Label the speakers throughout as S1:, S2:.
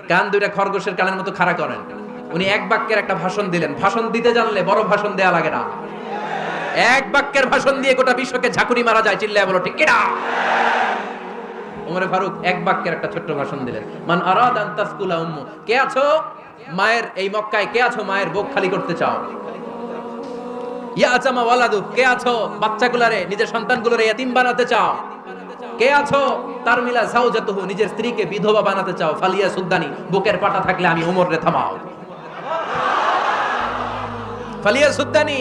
S1: কান দুইটা খরগোশের কানের মতো খাড়া করেন। উনি এক বাক্যের একটা ভাষণ দিলেন। ভাষণ দিতে জানলে বড় ভাষণ দেয়া লাগে না, এক বাক্যের ভাষণ দিয়ে গোটা বিশ্বকে ঝাঁকুনি মারা যায়। চিল্লায় বলো ঠিক কিনা? ওমরে ফারুক এক বাক্যের একটা ছোট্ট ভাষণ দিলেন। মান আরাদ আন তাসকুলা উম্মু, কে আছো মায়ের এই মক্কায়, কে আছো মায়ের বুক খালি করতে চাও? ইয়া আচামা ওয়ালাদু, কে আছো বাচ্চাগুলারে নিজের সন্তানগুলোরে ইয়াতিম বানাতে চাও? কে আছো তার মিলা যাওজাতুহু, নিজের স্ত্রীকে বিধবা বানাতে চাও? ফালিয়া সুদ্দানি, বুকের পাটা থাকলে আমি ওমর রে থামাও। ফালিয়া সুদ্দানি,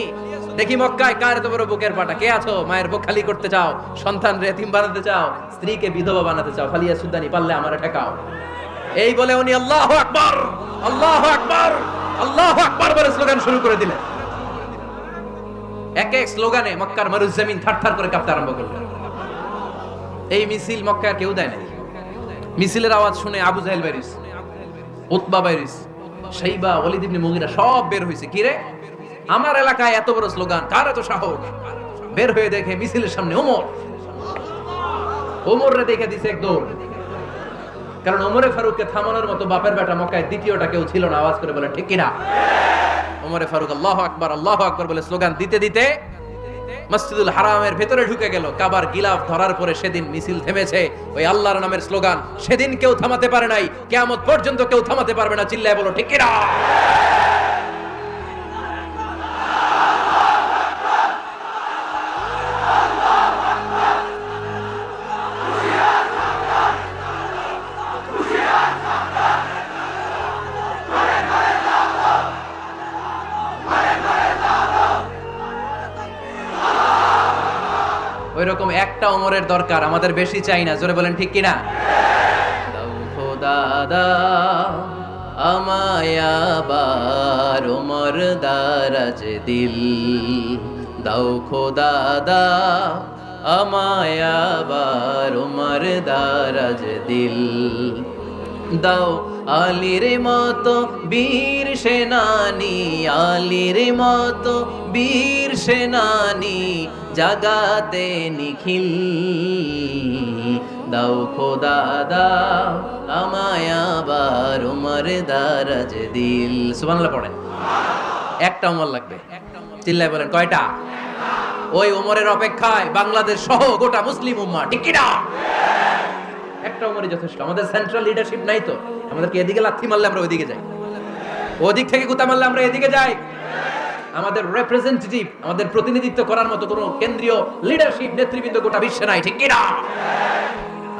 S1: দেখি মক্কায় কার এত বড় বুকের পাটা? কে আছো মায়ের বুক খালি করতে চাও, সন্তান রে এতিম বানাতে চাও, স্ত্রীকে বিধবা বানাতে চাও? ফালিয়া সুদ্দানি, পারলে আমারে ঠেকাও। এই বলে উনি আল্লাহু আকবার, আল্লাহু আকবার, আল্লাহু আকবার বলে স্লোগান শুরু করে দিলেন। এক এক স্লোগানে মক্কার মরুজমিন থারথার করে কাঁপতে আরম্ভ করলো। এই মিছিল মক্কার কেউ দেয় নাই। মিছিলের আওয়াজ শুনে আবু জাহেল বাইরিস, উতবা বাইরিস, শাইবা, ওয়ালিদ ইবনে মুগিরা সব বের হইছে। কি রে, আমার এলাকায় এত বড় স্লোগান, কার এত সাহস? বের হয়ে দেখে মিছিলের সামনে ওমর। ওমর রে দেখে দিছে এক দৌড়। কারণ ওমরে ফারুককে থামানোর মতো বাপের বেটা মক্কায় দ্বিতীয়টা কেউ ছিল না। আওয়াজ করে বলে ঠিক কিনা? ওমরে ফারুক আল্লাহু আকবার, আল্লাহু আকবার বলে স্লোগান দিতে দিতে মসজিদুল হারামের ভেতরে ঢুকে গেল। কাবার গিলাফ ধরার পরে সেদিন মিছিল থেমেছে ওই আল্লাহর নামের স্লোগান। সেদিন কেউ থামাতে পারে নাই, কিয়ামত পর্যন্ত কেউ থামাতে পারবে না। চিল্লায় বলো ঠিক কিনা? ওই রকম একটা ওমরের দরকার, আমাদের বেশি চাই না। জোরে বলেন ঠিক কিনা? দাও খোদা দাও আমায় আবার ওমর দারাজ দিল, দাও খোদা দাও আমায় আবার ওমর দারাজ দিল, দাও আলীর মতো বীর সেনানি, আলীর মতো বীর সেনানি জাগাতে নিখিল, দাও খোদা দাও আমায় আবার ওমর দারাজ দিল। সুবহানাল্লাহ পড়েন। একটা ওমর লাগবে। চিল্লায় বলেন কয়টা? ওই ওমরের অপেক্ষায় বাংলাদেশ সহ গোটা মুসলিম উম্মাহ, ঠিক কি না? একটা ওমরই যথেষ্ট। আমাদের সেন্ট্রাল লিডারশিপ নাই তো, আমাদেরকে এদিকে লাথি মারলে আমরা ওইদিকে যাই, ওদিক থেকে গুতা মারলে আমরা এদিকে যাই। আমাদের রিপ্রেজেন্টেটিভ, আমাদের প্রতিনিধিত্ব করার মতো কোনো কেন্দ্রীয় লিডারশিপ নেতৃবৃন্দ গোটা বিশ্বে নাই, ঠিক কি না?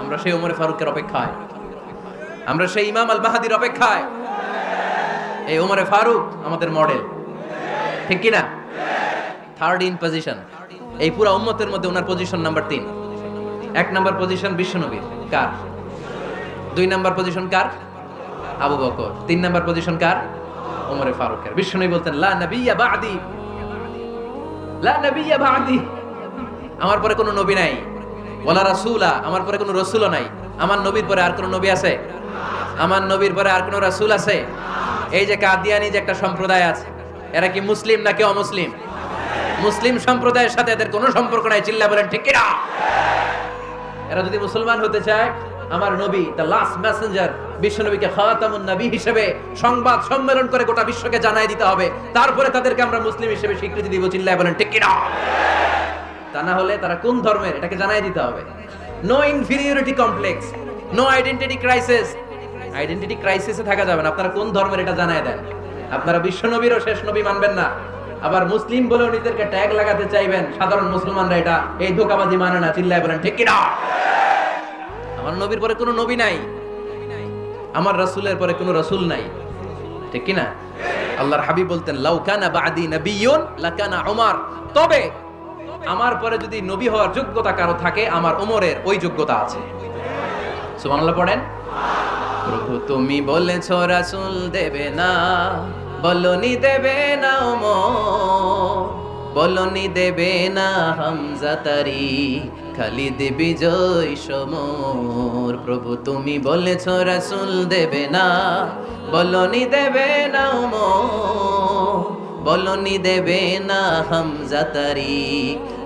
S1: আমরা সেই ওমরে ফারুকের অপেক্ষায়, আমরা সেই ইমাম আল মাহদির অপেক্ষায়। এই ওমরে ফারুক আমাদের মডেল, ঠিক কি না? থার্ড ইন পজিশন এই পুরো উম্মতের মধ্যে ওনার পজিশন নাম্বার 3। 1 নাম্বার পজিশন বিশ্বনবীর, কার? 2 নাম্বার পজিশন কার? আবু বকর। 3 নাম্বার পজিশন কার? ওমরে ফারুকের। বিশ্বনবী বলতেন লা নবিয়্যা বা'দি, লা নবিয়্যা বা'দি, আমার পরে কোনো নবী নাই। ওয়ালা রাসূলা, আমার পরে কোনো রাসূলও নাই। আমার নবীর পরে আর কোনো নবী আছে? আমার নবীর পরে আর কোনো রাসূল আছে? এই যে কাদিয়ানি যে একটা সম্প্রদায় আছে, এরা কি মুসলিম নাকি অমুসলিম? মুসলিম সম্প্রদায়ের সাথে এদের কোনো সম্পর্ক নাই। চিল্লা বলেন ঠিক কিনা? এরা যদি মুসলমান হতে চায়, আমার নবী দ্য লাস্ট মেসেঞ্জার বিশ্বনবীকে খাতামুন নবী হিসেবে সংবাদ সম্মেলন করে গোটা বিশ্বকে জানাই দিতে হবে, তারপরে তাদেরকে আমরা মুসলিম হিসেবে স্বীকৃতি দিব। চিল্লায় বলেন ঠিক কিনা? তা না হলে তারা কোন ধর্মের এটাকে জানাই দিতে হবে। No inferiority complex, no identity crisis. Identity ক্রাইসিসে থাকা যাবে না। আপনারা কোন ধর্মের এটা জানাই দেন। আপনারা বিশ্বনবীরও শেষ নবী মানবেন না, আবার মুসলিম বলেও নিজেদেরকে ট্যাগ লাগাতে চাইবেন। সাধারণ মুসলমানরা এটা এই ধোঁকাবাজি মানে না। চিল্লায় বলেন ঠিক কিনা? আমার নবীর পরে কোনো নবী নাই, আমার রাসূলের পরে কোনো রাসূল নাই, ঠিক কিনা? আল্লাহর হাবিব বলতেন লাউ কানা বা'দি নাবিয়্যুন লাকানা উমর, তবে আমার পরে যদি নবী হওয়ার যোগ্যতা কারো থাকে, আমার ওমরের ওই যোগ্যতা আছে। সুবহানাল্লাহ পড়েন। প্রভু তুমি বলেছো রাসূল দেবে না, বলনি দেবে না ওমর, বলনি দেবে না হামজা তারি, খালিদ বিজয় সমর। প্রভু তুমি বলেছো রাসূল দেবে না, বলনি দেবে না ওমর, বলনি দেবে না হামজা তারি,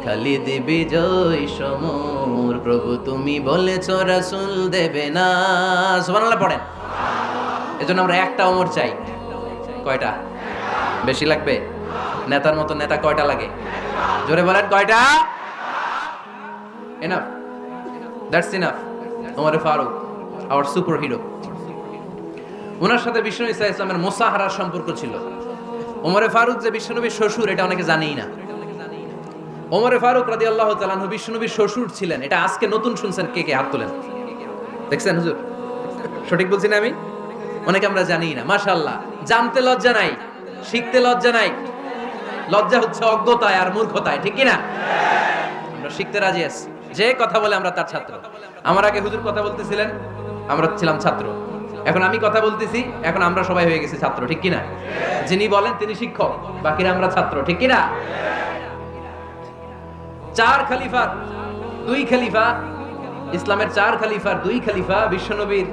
S1: খালিদ বিজয় সমর। প্রভু তুমি বলেছো রাসূল দেবে না। সুবহানাল্লাহ পড়েন। এজন্য আমরা একটা ওমর চাই। কয়টা? বেশি লাগবে? নেতার মতো নেতা কয়টা লাগে? জোরে বলেন কয়টা? Enough, that's enough. Omar Farooq, our super hero. ওনার সাথে বিষ্ণু ইসা ইসলামের মোসাহারার সম্পর্ক ছিল। ওমরে ফারুক যে বিশ্বনবীর শ্বশুর, এটা অনেকে জানেই না। ওমরে ফারুক রাদিয়াল্লাহু তাআলা আনহু বিশ্বনবীর শ্বশুর ছিলেন। এটা আজকে নতুন শুনছেন, কে কে হাত তোলেন? দেখছেন হুজুর? সঠিক বলছি না আমি? অনেকে আমরা জানিই না। মাশাআল্লাহ, জানতে লজ্জা নাই, শিখতে লজ্জা নাই। লজ্জা হচ্ছে অজ্ঞতায় আর মূর্খতায়, ঠিক কি না? আমরা শিখতে রাজি আছি। যে কথা বলে আমরা তার ছাত্র। আমার আগে হুজুর কথা বলতেছিলেন, আমরা ছিলাম ছাত্র। এখন আমি কথা বলতেছি, এখন আমরা সবাই হয়ে গেছি ছাত্র, ঠিক কি না? যিনি বলেন তিনি শিক্ষক, বাকিরা আমরা ছাত্র, ঠিক কি না? চার খলিফার দুই খলিফা, ইসলামের চার খলিফার দুই খলিফা বিশ্বনবীর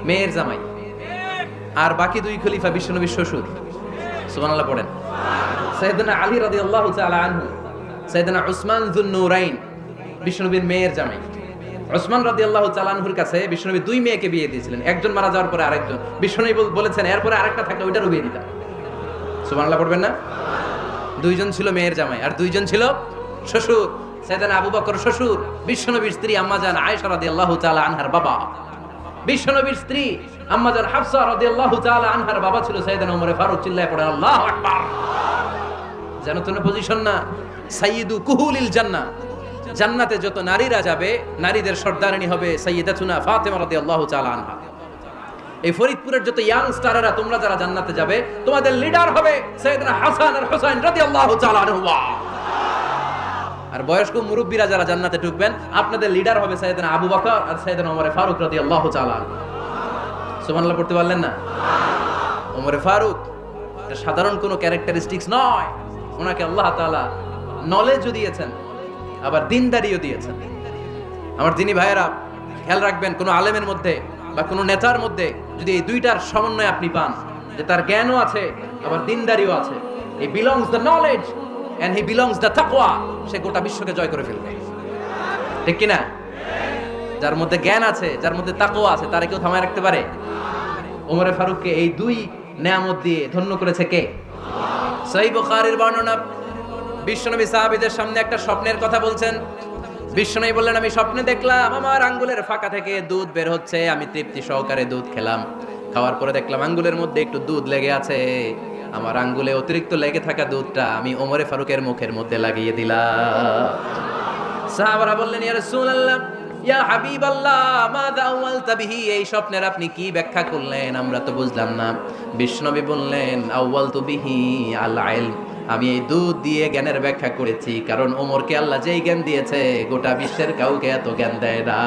S1: মেয়ের জামাই, আর বাকি দুই খলিফা বিশ্বনবীর শ্বশুর। সুবহানাল্লাহ পড়েন। সাইয়েদনা আলী রাদিয়াল্লাহু তাআলা আনহু, সাইয়েদনা উসমান যুন নূরাইন বিশ্বনবীর মেয়ের জামাই। উসমান রাদিয়াল্লাহু তাআলা আনহুর কাছে বিশ্বনবী দুই মেয়েকে বিয়ে দিয়েছিলেন। একজন মারা যাওয়ার পরে আরেকজন। বিশ্বনবী বলেছেন এরপরে আরেকটা থাকলে ওইটারও বিয়ে দিতাম। সুবহানাল্লাহ পড়বেন না? দুইজন ছিল মেয়ের জামাই আর দুইজন ছিল শ্বশুর। সাইয়েদনা আবু বকর শ্বশুর, বিশ্বনবীর স্ত্রী আম্মাজান আয়েশা রাদিয়াল্লাহু তাআলা আনহার বাবা। বিশ্বনবীর স্ত্রী আম্মাজান হাফসা রাদিয়াল্লাহু তাআলা আনহার বাবা ছিল সাইয়েদনা ওমর ফারুক। চিল্লায়ে পড়ে আল্লাহু আকবার। জানো তো না পজিশন না? সাইয়্যিদু কুহুলিল জান্নাহ। জান্নাতে যত নারীরা যাবে, নারীদের সর্দারিনী হবে সাইয়্যিদাতুনা ফাতেমা রাদিয়াল্লাহু তাআলা আনহা। এই ফরিদপুরের যত ইয়াং স্টারেরা, তোমরা যারা জান্নাতে যাবে, তোমাদের লিডার হবে সাইয়েদনা হাসান আর হুসাইন রাদিয়াল্লাহু তাআলা আনহুমা। আর বয়স্ক মুরব্বীরা যারা জান্নাতে ঢুকবেন, আপনাদের লিডার হবে সাইয়েদনা আবু বকর আর সাইয়েদনা ওমর ফারুক রাদিয়াল্লাহু তাআলা আনহু। সুবহানাল্লাহ পড়তে পারলেন না? ওমর ফারুক এটা সাধারণ কোনো ক্যারেক্টারিস্টিক্স নয়। ওনাকে আল্লাহ তাআলা নলেজও দিয়েছেন, আবার দিনদারিও দিয়েছেন। আমার দিনী ভাইয়েরা, খেয়াল রাখবেন, কোনো আলেমের মধ্যে বা কোনো নেতার মধ্যে যদি এই দুইটার সমন্বয় আপনি পান, যে তার জ্ঞানও আছে আবার দিনদারিও আছে, he belongs the knowledge and he belongs the তাকওয়া, সে গোটা বিশ্বকে জয় করে ফেলবে, ঠিক কি না? যার মধ্যে জ্ঞান আছে, যার মধ্যে তাকওয়া আছে, তারে কেউ থামায় রাখতে পারে? ওমর ফারুককে এই দুই নেয়ামত দিয়ে ধন্য করেছে কে? সহিহ বুখারীর বর্ণনা, বিশ্বনবী সাহাবীদের সামনে একটা স্বপ্নের কথা বলছেন। বিশ্বনবী বললেন, আমি স্বপ্নে দেখলাম আমার আঙ্গুলের ফাঁকা থেকে দুধ বের হচ্ছে। আমি তৃপ্তি সহকারে দুধ খেলাম। খাওয়ার পরে দেখলাম আঙ্গুলের মধ্যে একটু দুধ লেগে আছে। আমার আঙ্গুলে অতিরিক্ত লেগে থাকা দুধটা আমি ওমর ফারুকের মুখের মধ্যে লাগিয়ে দিলাম। সাহাবারা বললেন, ইয়া রাসূলুল্লাহ, ইয়া হাবিবাল্লাহ, মাযা আওয়ালতা বিহি, এই স্বপ্নের আপনি কি ব্যাখ্যা করলেন? আমরা তো বুঝলাম না। বিশ্বনবী বললেন, আওয়ালতু বিহি আল ইলম, আমি এই দুধ দিয়ে জ্ঞানের ব্যাখ্যা করেছি, কারণ ওমরকে আল্লাহ যেই জ্ঞান দিয়েছে গোটা বিশ্বের কাউকে এত জ্ঞান দেয় না।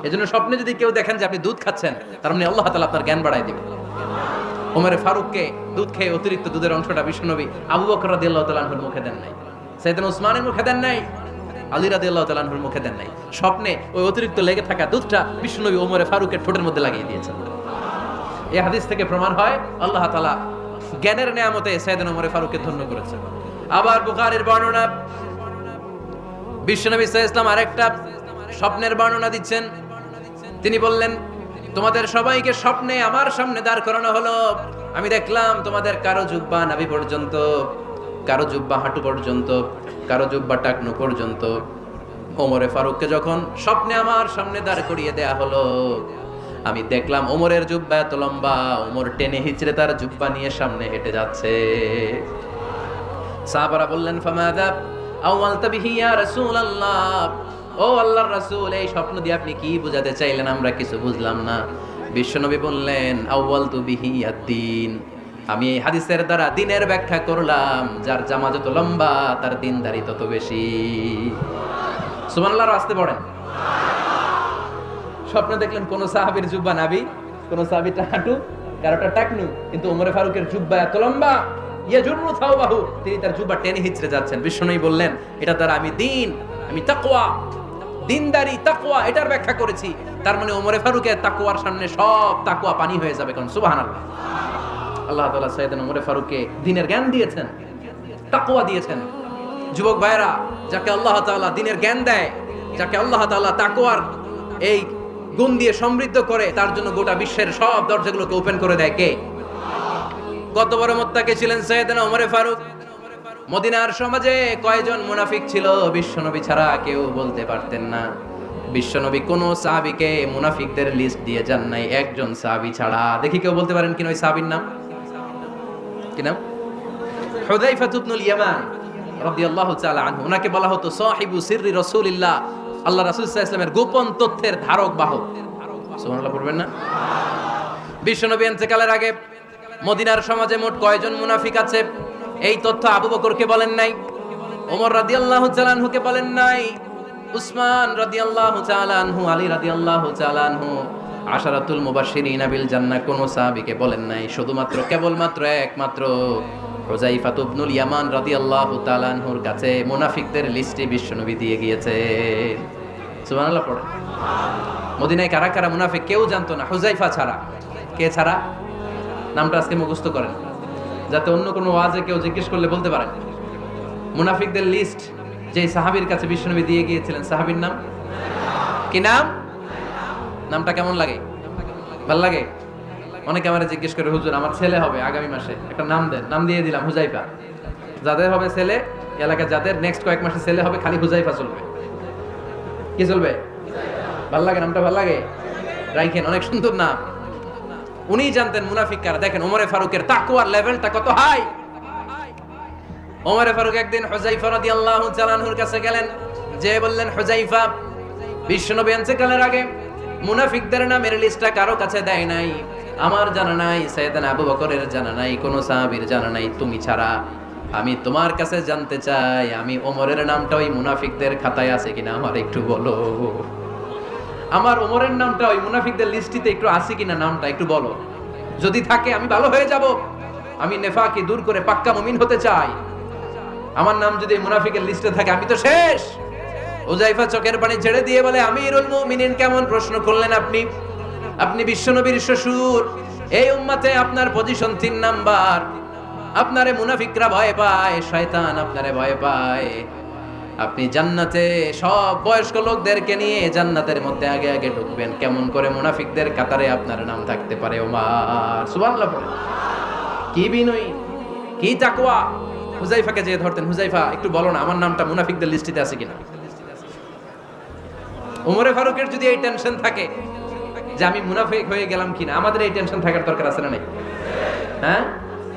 S1: এজন্য স্বপ্নে যদি কেউ দেখেন যে আপনি দুধ খাচ্ছেন, তার মানে আল্লাহ তাআলা আপনার জ্ঞান বাড়ায় দিবেন। ওমর ফারুককে দুধ খেয়ে অতিরিক্ত দুধের অংশটা বিশ্বনবী আবু বকর রাদিয়াল্লাহু তাআলা আনহুর মুখে দেন নাই, সাইয়েদনা উসমানের মুখে দেন নাই, আলী রাদিয়াল্লাহু তাআলা আনহুর মুখে দেন নাই। স্বপ্নে ওই অতিরিক্ত লেগে থাকা দুধটা বিশ্বনবী ওমর ফারুকের ঠোঁটের মধ্যে লাগিয়ে দিয়েছেন। এই হাদিস থেকে প্রমাণ হয় আল্লাহ তাআলা জ্ঞানের নেয়ামতে সাইয়েদনা ওমর ফারুককে ধন্য করেছেন। আবার বুখারীর বর্ণনা, বিশ্বনবী সাল্লাল্লাহু আলাইহি ওয়াসাল্লাম আরেকটা স্বপ্নের বর্ণনা দিচ্ছেন। তিনি বললেন, তোমাদের সবাইকে স্বপ্নে আমার সামনে দাঁড় করানো হলো। আমি দেখলাম তোমাদের কারো জুব্বা নাভি পর্যন্ত, কারো জুব্বা হাঁটু পর্যন্ত, কারো জুব্বা টাকনু পর্যন্ত। ওমরে ফারুককে যখন স্বপ্নে আমার সামনে দাঁড় করিয়ে দেয়া হলো, আমি দেখলাম ওমরের জুব্বা এত লম্বা, ওমর টেনে হিচড়ে তার জুব্বা নিয়ে সামনে হেঁটে যাচ্ছে। সাহাবারা বললেন, ফামাযা আওয়ালতা বিহি ইয়া রাসূলুল্লাহ, ও আল্লাহর রাসূল, এই স্বপ্ন দিয়ে আপনি কি বোঝাতে চাইলেন? আমরা কিছু বুঝলাম না। বিশ্বনবী বললেন, আউয়ালতু বিহি আদ-দীন, আমি এই হাদিসের দ্বারা দ্বীনের ব্যাখ্যা করলাম। যার জামা যত লম্বা তার দ্বীনদারি তত বেশি। সুবহানাল্লাহ, আসতে পড়েন। স্বপ্নে দেখলেন কোন সাহাবীর জুব্বা নাভি, কোন সাহাবীটা হাঁটু, কারোটা টাকনু, কিন্তু ওমর ফারুকের জুব্বা এত লম্বা, ইয়াজুরু থাওবাহু, তিনি তার জুব্বা টেনে হিচড়ে যাচ্ছেন। বিশ্বনবী বললেন, এটা দ্বারা আমি দ্বীন, আমি তাকওয়া, দিনদারি তাকওয়া, এটার ব্যাখ্যা করেছি। তার মানে ওমর ফারুকের তাকওয়ার সামনে সব তাকওয়া পানি হয়ে যাবে। কোন সুবহানাল্লাহ। আল্লাহ তাআলা সাইয়েদনা ওমর ফারুককে দ্বীনের জ্ঞান দিয়েছেন, তাকওয়া দিয়েছেন। যুবক ভাইরা, যাকে আল্লাহ তাআলা দ্বীনের জ্ঞান দেয়, যাকে আল্লাহ তাআলা তাকওয়ার এই গুণ দিয়ে সমৃদ্ধ করে, তার জন্য গোটা বিশ্বের সব দরজাগুলোকে ওপেন করে দেয় কে? কত বড় মুত্তাকি ছিলেন সাইয়েদনা ওমরে ফারুক। মদিনার সমাজে কয়জন মুনাফিক ছিল বিশ্বনবী ছাড়া কেউ বলতে পারতেন না। বিশ্বনবী কোন সাহাবীকে মুনাফিকদের লিস্ট দিয়ে যান নাই, একজন সাহাবী ছাড়া। দেখি কেউ বলতে পারেন কিনা ওই সাহাবীর নাম? কি নাম? হুযায়ফা ইবনুল ইয়ামান রাদিয়াল্লাহু তাআলা আনহু। ওনাকে বলা হতো সাহিবু সিররি রাসূলিল্লাহ, আল্লাহ রাসূল সাল্লাল্লাহু আলাইহি ওয়াসাল্লামের গোপন তথ্যের ধারক বাহক। সুবহানাল্লাহ পড়বেন না? বিশ্বনবী ইন্তেকালের আগে মদিনার সমাজে মোট কয়জন মুনাফিক আছে এই তথ্য আবু বকরকে বলেন নাই, ওমর রাদিয়াল্লাহু তাআলা আনহুকে বলেন নাই, উসমান রাদিয়াল্লাহু তাআলা আনহু, আলী রাদিয়াল্লাহু তাআলা আনহু, আশারাতুল মুবাশশিরিন বিল জান্নাহ কোন সাহাবীকে বলেন নাই। শুধুমাত্র কেবলমাত্র একমাত্র হুযায়ফা ইবনুল ইয়ামান রাদিয়াল্লাহু তাআলা আনহুর কাছে মুনাফিকদের লিস্টে বিশ্বনবী দিয়ে গিয়েছেন। সুবহানাল্লাহ পড়ে। মদিনায় কারা কারা মুনাফিক কেউ জানতো না হুযায়ফা ছাড়া। কে ছাড়া? নামটা আজকে মুখস্থ করেন, যাতে অন্য কোনো ওয়াজে কেউ জিজ্ঞেস করলে বলতে পারেন। মুনাফিকদের লিস্ট যে সাহাবীর কাছে বিশ্বনবী দিয়ে গিয়েছিলেন, সাহাবীর নাম কি? নাম? নামটা কেমন লাগে? ভালো লাগে? অনেকে আমারে জিজ্ঞেস করে, হুজুর আমার ছেলে হবে আগামী মাসে, একটা নাম দেন। নাম দিয়ে দিলাম হুযায়ফা। যাদের হবে ছেলে, এলাকায় যাদের নেক্সট কয়েক মাসে ছেলে হবে, খালি হুযায়ফা চলবে। কি চলবে? ভাল লাগে? নামটা ভাল লাগে? রাইখেন, অনেক সুন্দর নাম। উনি জানতেন মুনাফিক কারা। দেখেন ওমরে ফারুকের তাকওয়ার লেভেলটা কত হাই। ওমরে ফারুক একদিন হুযায়ফা রাদিয়াল্লাহু তাআলা আনহুর কাছে গেলেন, যে বললেন, হুযায়ফা, বিশ্বনবী ইন্তেকালের আগে মুনাফিকদের নামের লিস্টটা কারো কাছে দেয় নাই, আমার জানা নাই, সাইয়েদনা আবু বকরের জানা নাই, কোন সাহাবীর জানা নাই, তুমি ছাড়া। আমি তোমার কাছে জানতে চাই, আমি ওমরের নামটা ওই মুনাফিকদের খাতায় আছে কিনা আমার একটু বলো। আমার ওমরের নামটা ওই মুনাফিকদের লিস্টিতে একটু আছে কিনা, নামটা একটু বলো। যদি থাকে আমি ভালো হয়ে যাব, আমি নেফাকি দূর করে পাক্কা মুমিন হতে চাই। আমার নাম যদি মুনাফিকের লিস্টে থাকে আমি তো শেষ। হুযায়ফা চোখের পানি ছেড়ে দিয়ে বলে, আমিরুল মুমিনিন, কেমন প্রশ্ন করলেন আপনি? আপনি বিশ্বনবীর শ্বশুর, এই উম্মতে আপনার পজিশন 3 নাম্বার। আপনারে মুনাফিকরা ভয় পায়, শয়তান আপনারে ভয় পায়। আপনি জান্নাতে সব বয়স্ক লোকদেরকে নিয়ে জান্নাতের মধ্যে আগে আগে ঢুকবেন, কেমন করে মুনাফিকদের কাতারে আপনার নাম থাকতে পারে? ওমর সুবহানাল্লাহ পড়ে। কি বিনয়ী, কি তাকওয়া। হুযায়ফাকে যে ধরতেন, হুযায়ফা একটু বলো না আমার নামটা মুনাফিকদের লিস্টিতে আছে কিনা। ওমরে ফারুকের যদি এই টেনশন থাকে যে আমি মুনাফিক হয়ে গেলাম কিনা, আমাদের এই টেনশন থাকার দরকার আছে না নাই? হ্যাঁ,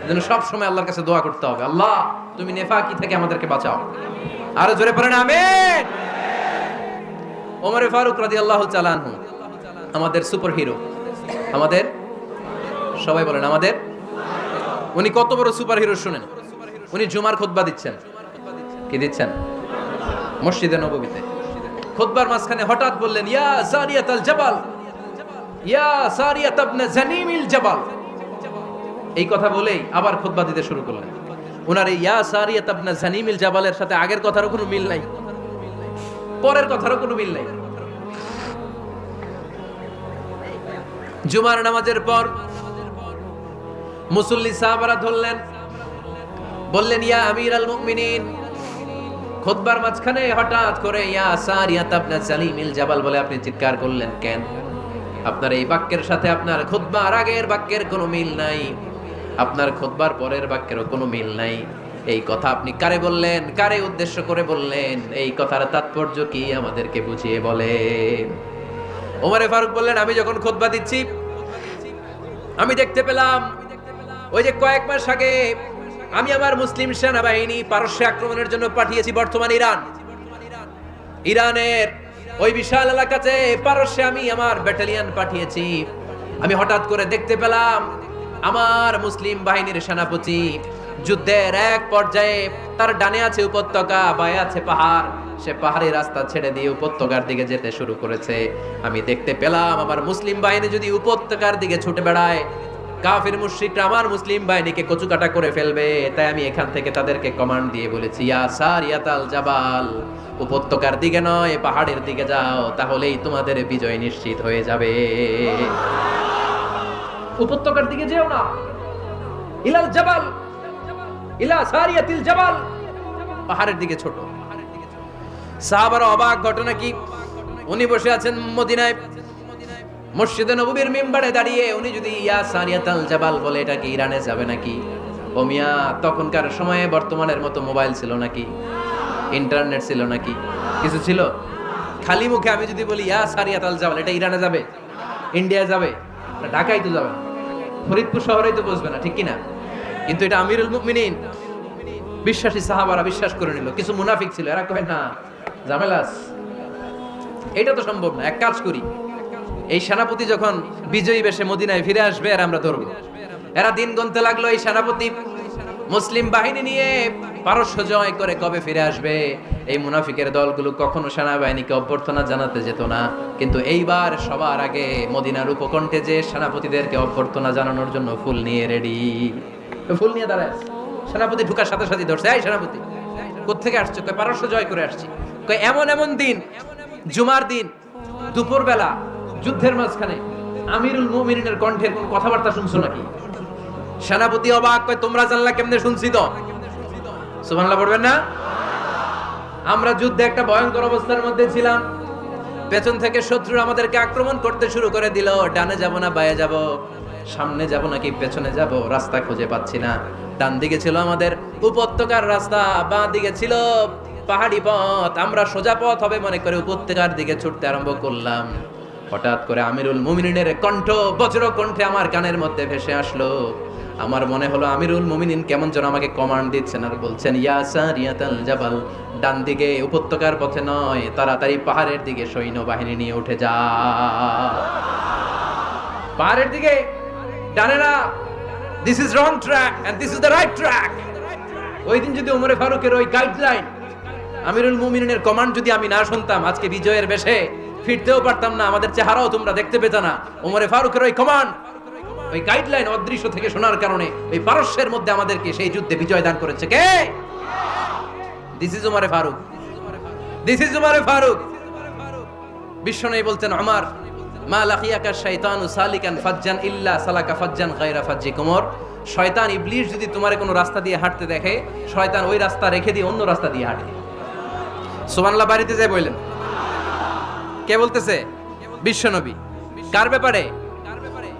S1: যেন সব সময় আল্লাহর কাছে দোয়া করতে হবে, আল্লাহ তুমি নেফাকি থেকে আমাদেরকে বাঁচাও। আরো জোরে পড়েন আমিন। ওমরে ফারুক রাদিয়াল্লাহু তাআলা আনহু আমাদের সুপার হিরো, আমাদের সবাই বলেন আমাদের। উনি কত বড় সুপার হিরো শুনেন। উনি জুমার খুতবা দিচ্ছেন। কি দিচ্ছেন? মসজিদে নববীতে। খুতবার মাঝখানে হঠাৎ বললেন, ইয়া সারিয়াতাল জাবাল, ইয়া সারিয়াত ইবনে জানিমিল জাবাল। এই কথা বলেই আবার খুতবা দিতে শুরু করলেন। ওনার এই ইয়া সারিয়াত ইবনে জানিমিল জাবালের সাথে আগের কথারও কোনো মিল নাই, পরের কথারও কোনো মিল নাই। জুমার নামাজের পর মুসল্লি সাহাবারা ধরলেন, বললেন, ইয়া আমিরাল মুমিনিন। খুতবার মাঝখানে হঠাৎ করে ইয়া সারিয়াত ইবনে জানিমিল জাবাল বলে আপনি চিৎকার করলেন কেন? আপনার এই বাক্যের সাথে আপনার খুতবার আগের বাক্যের কোনো মিল নাই, আপনার খুতবার পরের বাক্যেরও কোনো মিল নাই। এই কথা আপনি কারে বললেন, কারে উদ্দেশ্য করে বললেন? এই কথার তাৎপর্য কি আমাদেরকে বুঝিয়ে বলেন। ওমরে ফারুক বললেন, আমি যখন খুতবা দিচ্ছি আমি দেখতে পেলাম ওই যে কয়েক মাস আগে আমি আমার মুসলিম সেনাবাহিনী পারস্যে আক্রমণের জন্য পাঠিয়েছি, বর্তমান ইরানের ওই বিশাল এলাকাতে পারস্যে আমি আমার ব্যাটালিয়ন পাঠিয়েছি। আমি হঠাৎ করে দেখতে পেলাম আমার মুসলিম বাহিনীর সেনাপতি যুদ্ধের এক পর্যায়ে তার ডানে আছে উপত্যকা, বায়ে আছে পাহাড়, সে পাহাড়ি রাস্তা ছেড়ে দিয়ে উপত্যকার দিকে যেতে শুরু করেছে। আমি দেখতে পেলাম আমার মুসলিম বাহিনী যদি উপত্যকার দিকে ছুটে বেড়ায়, কাফির মুশরিকরা আমার মুসলিম বাহিনীকে কচুকাটা করে ফেলবে। তাই আমি এখান থেকে তাদেরকে কমান্ড দিয়ে বলেছি, ইয়া সারিয়াতাল জাবাল, উপত্যকার দিকে নয় পাহাড়ের দিকে যাও, তাহলেই তোমাদের বিজয় নিশ্চিত হয়ে যাবে। উপত্যকার দিকে যেও না, ইলাল জাবাল, ইলা সারিয়াতিল জাবাল, পাহাড়ের দিকে ছোট। সাহাবারা অবাক, ঘটনা কি? উনি বসে আছেন মদিনায়, মসজিদে নববীর মিম্বারে দাঁড়িয়ে উনি যদি ইয়া সারিয়াতাল জাবাল বলে, এটা কি ইরানে যাবে নাকি? ও মিয়া, তখনকার সময়ে বর্তমানের মতো মোবাইল ছিল নাকি, ইন্টারনেট ছিল নাকি, কিছু ছিল? খালি মুখে আমি যদি বলি ইয়া সারিয়াতাল জাবাল, এটা ইরানে যাবে, ইন্ডিয়া যাবে, ঢাকায় তো যাবে না, ফরিদপুর শহরেই তো বসবে না, ঠিক কিনা? কিন্তু এটা আমিরুল মুমিনিন বিশ্বাসী সাহাবারা বিশ্বাস করে নিল। কিছু মুনাফিক ছিল, এরা কয় না ঝামেলাস, এটা তো সম্ভব না। এক কাজ করি, এই সেনাপতি যখন বিজয়ী বেশে মদিনায় ফিরে আসবে আর আমরা ধরবো। এরা দিন গুনতে লাগলো, এই সেনাপতি মুসলিম বাহিনী নিয়ে পারস্য জয় করে কবে ফিরে আসবে। এই মুনাফিকের দলগুলো কখনো সেনাবাহিনীকে অভ্যর্থনা জানাতে যেত না, কিন্তু এইবার সবার আগে মদিনার উপকণ্ঠে যে সেনাপতিদেরকে অভ্যর্থনা জানানোর জন্য ফুল নিয়ে রেডি, ফুল নিয়ে দাঁড়ায়। সেনাপতি ঢুকার সাথে সাথে ধরছে, এই সেনাপতি কোত্থেকে আসছে? কয় পারস্য জয় করে আসছি। কয় এমন এমন দিন, জুমার দিন দুপুরবেলা যুদ্ধের মাঝখানে আমিরুল মুমিনিনের কণ্ঠের কোন কথাবার্তা শুনছো নাকি? সেনাপতি অবাক, কয় তোমরা জানলা কেমনে? শুনছি তো। সুবহানাল্লাহ পড়বেন না? আমরা যুদ্ধে একটা ভয়ঙ্কর অবস্থার মধ্যে ছিলাম, পেছন থেকে শত্রু আমাদেরকে আক্রমণ করতে শুরু করে দিল। ডানে যাব না বায়ে যাব, সামনে যাব নাকি পেছনে যাব, রাস্তা খুঁজে পাচ্ছি না। ডান দিকে ছিল আমাদের উপত্যকার রাস্তা, বাঁ দিকে ছিল পাহাড়ি পথ। আমরা সোজা পথ হবে মনে করে উপত্যকার দিকে ছুটতে আরম্ভ করলাম। হঠাৎ করে আমিরুল মুমিনিনের কণ্ঠ বজ্র কণ্ঠে আমার কানের মধ্যে ভেসে আসলো। আমার মনে হলো আমিরুল মুমিনিন কেমন যেন আমাকে কমান্ড দিচ্ছেন আর বলছেন, ইয়া সারিয়াতাল জাবাল, ডান দিকে উপত্যকার পথে নয়, তাড়াতাড়ি পাহাড়ের দিকে সৈন্যবাহিনী নিয়ে উঠে যা। পাহাড়ের দিকে, ডানে না, this is wrong track and this is the right track. ওই দিন যদি ওমরে ফারুকের ওই গাইডলাইন, আমিরুল মুমিনিনের কমান্ড যদি আমি না শুনতাম, আজকে বিজয়ের বেশে ফিরতেও পারতাম না, আমাদের চেহারাও তোমরা দেখতে পেতে না। ওমরে ফারুকের ওই কমান্ড, ওই গাইডলাইন অদৃশ্য থেকে শোনার কারণে ওই পারস্যের মধ্যে আমাদেরকে সেই যুদ্ধে বিজয় দান করেছে কে? দিস ইজ ওমরে ফারুক, দিস ইজ ওমরে ফারুক। বিশ্বনবী বলতেন, ওমর মা লাকিয়াকা শাইতানু সালিকান ফাজ্জান ইল্লা সালাকা ফাজ্জান গায়রা ফাজ্জিকুম। ওমর, শয়তান ইবলিস যদি তোমারে কোনো রাস্তা দিয়ে হাঁটতে দেখে, শয়তান ওই রাস্তা রেখে দিয়ে অন্য রাস্তা দিয়ে হাঁটে। সুবহানাল্লাহ বাড়িতে যায় বললেন। কে বলতেছে? বিশ্বনবী। কার ব্যাপারে?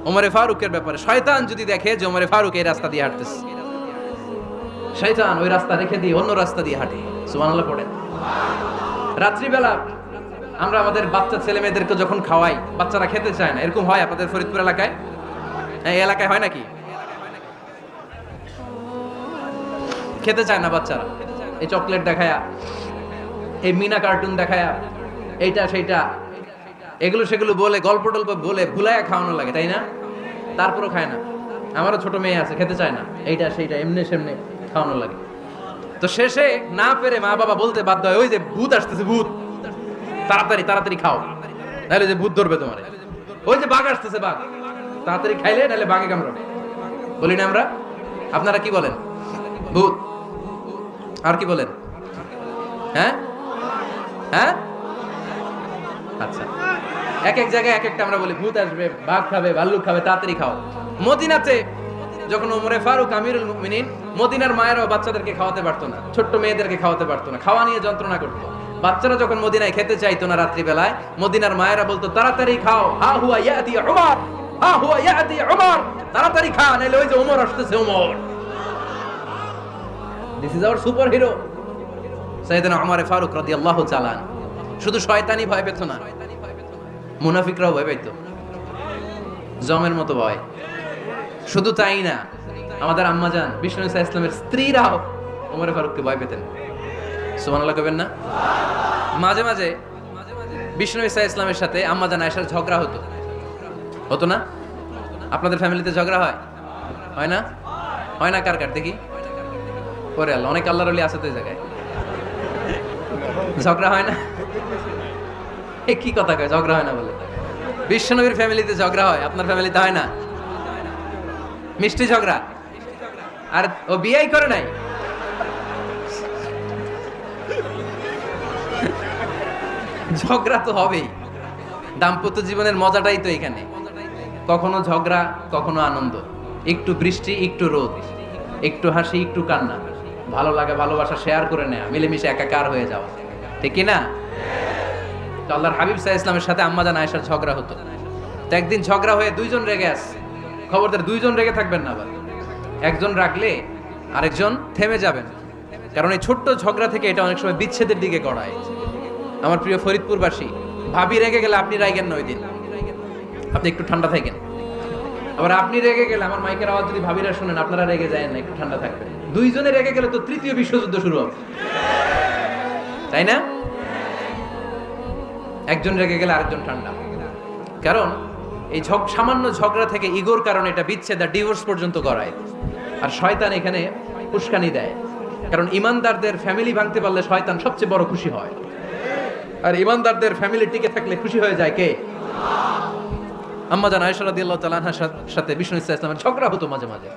S1: ওমরে ফারুকের ব্যাপারে। শয়তান যদি দেখে যে ওমরে ফারুক এই রাস্তা দিয়ে হাঁটতেছে, শয়তান ওই রাস্তা রেখে দিয়ে অন্য রাস্তা দিয়ে হাঁটে। সুবহানাল্লাহ পড়েন। রাত্রিবেলা আমরা আমাদের বাচ্চা ছেলে মেয়েদেরকে যখন খাওয়াই, বাচ্চারা খেতে চায় না, এরকম হয় আপনাদের ফরিদপুর এলাকায়? এই এলাকায় হয় নাকি? খেতে চায় না বাচ্চারা, এই চকলেট দেখায়া, এই মিনা কার্টুন দেখায়া, এইটা সেইটা এগুলো সেগুলো বলে, গল্প টল্প বলে ভুলায়া খাওয়ানো লাগে, তাই না? তারপরও খায় না। আমারও ছোট মেয়ে আছে, খেতে চায় না, এইটা সেইটা এমনি সেমনি খাওয়ানো লাগে। তো শেষে না পেরে মা বাবা বলতে বাধ্য হয়, ওই যে ভূত আসতেছে, ভূত, তাড়াতাড়ি তাড়াতাড়ি খাও, নাহলে যে ভূত ধরবে তোমার। ওই যে বাঘ আসতেছে, বাঘ, তাড়াতাড়ি খাইলে নাহলে বাঘে কামড়াবে। বলি না আমরা? আপনারা কি বলেন? ভূত। আর কি বলেন? হ্যাঁ হ্যাঁ, আচ্ছা, এক এক জায়গায় এক একটা আমরা বলি, ভূত আসবে, বাঘ খাবে, ভাল্লুক খাবে, তাড়াতাড়ি খাও। মদিনাতে যখন ওমরে ফারুক আমিরুল মুমিনিন, মদিনার মায়েরাও বাচ্চাদেরকে খাওয়াতে পারতো না, ছোট্ট মেয়েদেরকে খাওয়াতে পারতো না, খাওয়া নিয়ে যন্ত্রণা করতো। বাচ্চারা যখন মদিনায় খেতে চাইতো না রাত্রিবেলায়, মদিনার মায়েরা বলতো, তাড়াতাড়ি খাও, হা হুয়া ইয়াতি উমর, হা হুয়া ইয়াতি উমর, তাড়াতাড়ি খা, নাইলে ওই যে ওমর আসতেছে, Omar. This is our super hero সাইয়েদনা ওমর ফারুক রাদিয়াল্লাহু তাআলা। শুধু শয়তানি ভয় পেত না, মুনাফিকরাও ভয় পাইতো, জমের মতো ভয়। শুধু তাই না, আমাদের আম্মাজান বিষ্ণু ইসা ইসলামের স্ত্রীরাও ওমর ফারুককে ভয় পেতেন। সুবহানাল্লাহ কইবেন না? মাঝে মাঝে বিষ্ণু ইসা ইসলামের সাথে আম্মাজান আয়েশার ঝগড়া হতো, হতো না? আপনাদের ফ্যামিলিতে ঝগড়া হয়? হয় না? হয় না? কার কার দেখি? পরে আল্লাহ, অনেক আল্লাহর ওলি আছে তো এই জায়গায়, ঝগড়া হয় না? কি কথা কয়, ঝগড়া হয় না বলে? বিশ্বনবীর ফ্যামিলিতে ঝগড়া হয়, আপনার ফ্যামিলিতে হয় না? মিষ্টি ঝগড়া। আর ও বিয়েই করে নাই, ঝগড়া তো হবেই। দাম্পত্য জীবনের মজাটাই তো এখানে, কখনো ঝগড়া, কখনো আনন্দ, একটু বৃষ্টি, একটু রোদ, একটু হাসি, একটু কান্না, ভালো লাগা ভালোবাসা শেয়ার করে নেয়া, মিলেমিশে একাকার হয়ে যাওয়া, ঠিক কি না? তো আল্লাহর হাবিব সাল্লাল্লাহু আলাইহি ওয়াসাল্লামের সাথে আম্মাজান আয়েশার ঝগড়া হতো। তো একদিন ঝগড়া হয়ে দুইজন রেগে আছে, খবরদার দুইজন রেগে থাকবেন না, আবার একজন রাগলে আরেকজন থেমে যাবেন, কারণ এই ছোট্ট ঝগড়া থেকে এটা অনেক সময় বিচ্ছেদের দিকে গড়ায়। আমার প্রিয় ফরিদপুরবাসী, ভাবি রেগে গেলে আপনি রাগেন না, ওই দিন আপনি একটু ঠান্ডা থাকেন। আবার আপনি রেগে গেলে, আমার মাইকের আওয়াজ যদি ভাবিরা শুনেন, আপনারা রেগে যায় না, একটু ঠান্ডা থাকবেন। দুইজনে রেগে গেলে তো তৃতীয় বিশ্বযুদ্ধ শুরু হবে, তাই না? একজন রেগে গেলে আরেকজন ঠান্ডা, কারণ এই সামান্য ঝগড়া থেকে ইগোর কারণে এটা বিচ্ছেদ আর ডিভোর্স পর্যন্ত করায়। আর শয়তান এখানে উস্কানি দেয়, কারণ ইমানদারদের ফ্যামিলি ভাঙতে পারলে শয়তান সবচেয়ে বড় খুশি হয়, আর ইমানদারদের ফ্যামিলি টিকে থাকলে খুশি হয়ে যায় কে? আম্মা জান আয়েশা রাদিয়াল্লাহু তাআলা আনহার সাথে বিষ্ণু ইসা ইসলামের ঝগড়া হতো মাঝে মাঝে।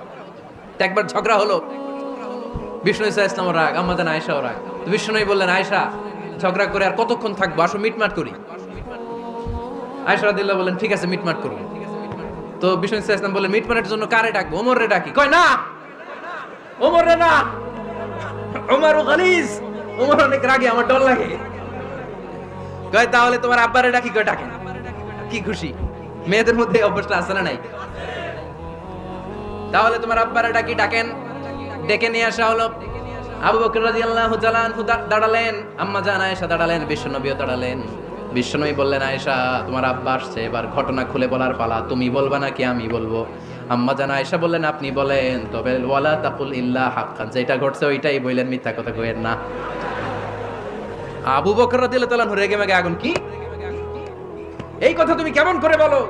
S1: একবার ঝগড়া হলো, বিষ্ণু ইসা ইসলামের রাগ, আম্মা জান আয়েশাও রাগ। তো বিষ্ণুই বললেন, আয়েশা ঝগড়া করে আর কতক্ষণ থাকবো, আসো মিটমাট করি। আয়েশা রাদিয়াল্লাহু বললেন, ঠিক আছে মিটমাট করব। তো বিষ্ণু ইসা ইসলাম বললেন, মিটমাটের জন্য কারে ডাকবো? ওমর রে ডাকি। কয় না, ওমর রে না, ওমর গালিজ, ওমর অনেক রাগে, আমার ডর লাগে। কয় তাহলে তোমার আব্বারে ডাকি। কয় ডাকেন। কি খুশি, মেয়েদের মধ্যে অভ্যাসটা আছে না নাই? তাহলে তোমার আব্বারে ডাকি, ডাকেন। ডেকে নিয়ে আসা হলো। আবু বকর রাদিয়াল্লাহু তাআলা আনহু দাঁড়ালেন, আম্মা জান আয়েশা দাঁড়ালেন, বিশ্বনবীও দাঁড়ালেন। বিশ্বনবী বললেন, আয়েশা তোমার আব্বা আসছে, এবার ঘটনা খুলে বলার পালা, তুমি বলবা নাকি আমি বলবো? আম্মা জান আয়েশা বললেন, আপনি বলেন, তবে ওয়ালা তাকুল ইল্লা হাক্কান, যেটা ঘটছে ওইটাই বললেন, মিথ্যা কথা কইেন না। আবু বকর রাদিয়াল্লাহু তাআলা রেগে মেগে আগুন, কি এই কথা তুমি কেমন করে বলো?